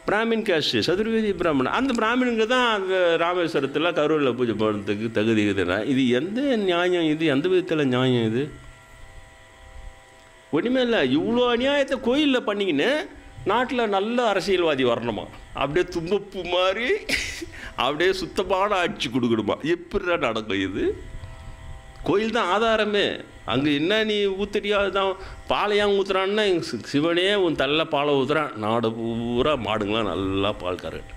பிராமின் கேஸ்ட், சதுர்வேதி பிராமணன். அந்த பிராமணனுக்கு தான் அந்த ராமேஸ்வரத்தில் கருவறையில் பூஜை பண்ணுறதுக்கு தகுதி இருக்குதுன்னா இது எந்த நியாயம்? இது எந்த விதத்தில் நியாயம்? இது ஒன்றுமே இல்லை. இவ்வளோ அநியாயத்தை கோயிலில் பண்ணிக்கின்னு நாட்டில் நல்ல அரசியல்வாதி வரணுமா? அப்படியே தும்பப்பூ மாதிரி அப்படியே சுத்தமான ஆட்சி கொடுக்கணுமா? எப்படி நடக்கும் இது? கோயில் தான் ஆதாரமே. அங்கே என்ன நீ ஊத்துறியா? அதுதான் பாலையாக ஊற்றுறான்னா சிவனே உன் தள்ள பாலை ஊற்றுறான். நாடு பூரா மாடுங்களாம் நல்லா பால் கறட்டு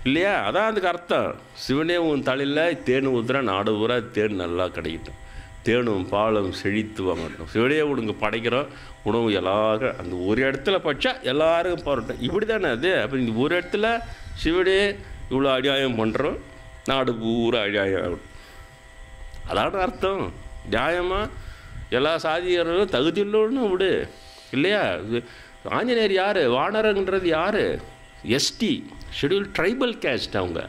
இல்லையா? அதான் அதுக்கு அர்த்தம். சிவனே உன் தலையில் தேன் ஊற்றுறான், நாடு பூரா தேன் நல்லா கிடைக்கட்டும், தேனும் பாலும் செழித்து வாங்கட்டும். சிவனே உனக்கு படைக்கிறோம் உணவு எல்லாரும் அந்த ஒரு இடத்துல பச்சா எல்லாருக்கும் பாருட்டும். இப்படி தானே அது? அப்போ இந்த ஒரு இடத்துல சிவனே இவ்வளோ அநியாயம் பண்ணுறோம், நாடு பூரா அநியாயம் ஆகட்டும். அதான அர்த்தம். நியாயமாக எல்லா சாதியர்களும் தகுதி உள்ளவன்னு விடு இல்லையா? ஆஞ்சநேயர் யார்? வானரன்றது யார்? ST, schedule tribal caste. அவங்க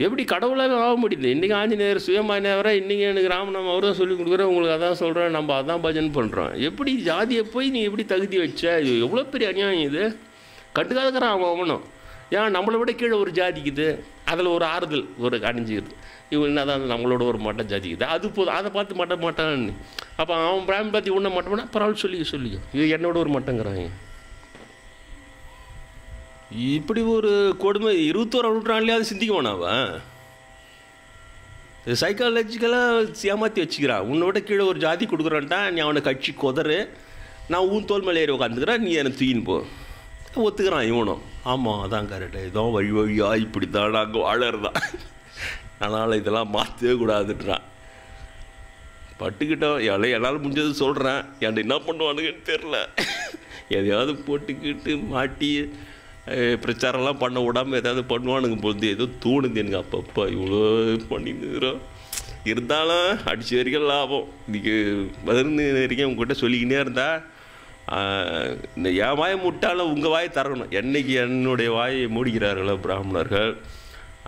எப்படி கடவுளாகவே ஆக முடியுது? இன்றைக்கி ஆஞ்சநேயர் சுயமானவரை, இன்றைக்கி எனக்கு ராமநாம அவரும் சொல்லிக் கொடுக்குறேன், உங்களுக்கு அதான் சொல்கிறேன், நம்ம அதான் பஜன் பண்ணுறோம். எப்படி ஜாதியை போய் நீ எப்படி தகுதி வச்ச? இது எவ்வளோ பெரிய அநியாயம் இது. கட்டுக்காதுக்கிறான் அவனும். ஏன் நம்மளை விட கீழே ஒரு ஜாதிக்குது, அதில் ஒரு ஆறுதல் ஒரு அணிஞ்சிக்குது. இவன் என்ன தான் நம்மளோட ஒரு மட்டம் ஜாதிக்குது, அது போதும். அதை பார்த்து மாட்டான்னு. அப்போ அவன் பிராமி பார்த்து உன்னை மட்டம்னா பரவாயில்ல சொல்லிக்க இது என்னோட ஒரு மட்டங்கிறாங்க. இப்படி ஒரு கொடுமை 21ஆம் நூற்றாண்டுலேயாவது சிந்திக்க வேணாவன். சைக்காலஜிக்கலாக ஏமாற்றி வச்சுக்கிறான். உன்னை விட கீழே ஒரு ஜாதி கொடுக்குறான்ட்டா, நீ அவனை கட்சி கொதறு, நான் உன் தோல் மேலே ஏறி உட்காந்துக்கிறேன், நீ எனக்கு தூக்கின்னு போ. ஒத்துக்கிறான் இவனும். ஆமாம் அதான் கரெக்டு, இதான் வழியாக இப்படி தான் நாங்கள் வாழறதான், அதனால் இதெல்லாம் மாற்றவே கூடாதுன்றான். பட்டுக்கிட்டோம் என்னால் முடிஞ்சது சொல்கிறேன். என்கிட்ட என்ன பண்ணுவானுங்கன்னு தெரில. எதையாவது போட்டுக்கிட்டு மாட்டி பிரச்சாரம்லாம் பண்ண விடாமல் ஏதாவது பண்ணுவானுங்க பொழுது ஏதோ தோணுது எனக்கு. அப்பப்போ இவ்வளோ பண்ணிக்கிறோம், இருந்தாலும் அடிச்சு வரைக்கும் லாபம். இன்றைக்கி 11 வரைக்கும் உங்ககிட்ட சொல்லிக்கினே இருந்தால் இந்த என் வாயை மூட்டாலும் உங்கள் வாயை திறக்கணும். என்னைக்கு என்னுடைய வாயை மூடிக்கிறார்களோ பிராமணர்கள்,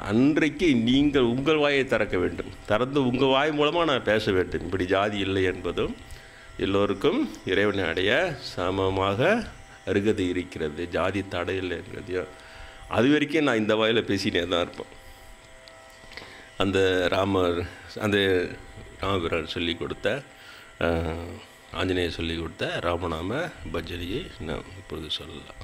அன்றைக்கு நீங்கள் உங்கள் வாயை திறக்க வேண்டும். திறந்து உங்கள் வாய் மூலமாக நான் பேச வேண்டும். இப்படி ஜாதி இல்லை என்பதும் எல்லோருக்கும் இறைவனை அடைய சமமாக அருகதை இருக்கிறது, ஜாதி தடை இல்லை என்பதையும் அது வரைக்கும் நான் இந்த வாயில் பேசினே தான் இருப்பேன். அந்த ராமபிரான் சொல்லி கொடுத்த, ஆஞ்சநேயர் சொல்லி கொடுத்த ராமநாம பஜனையை நான் இப்பொழுது சொல்லலாம்.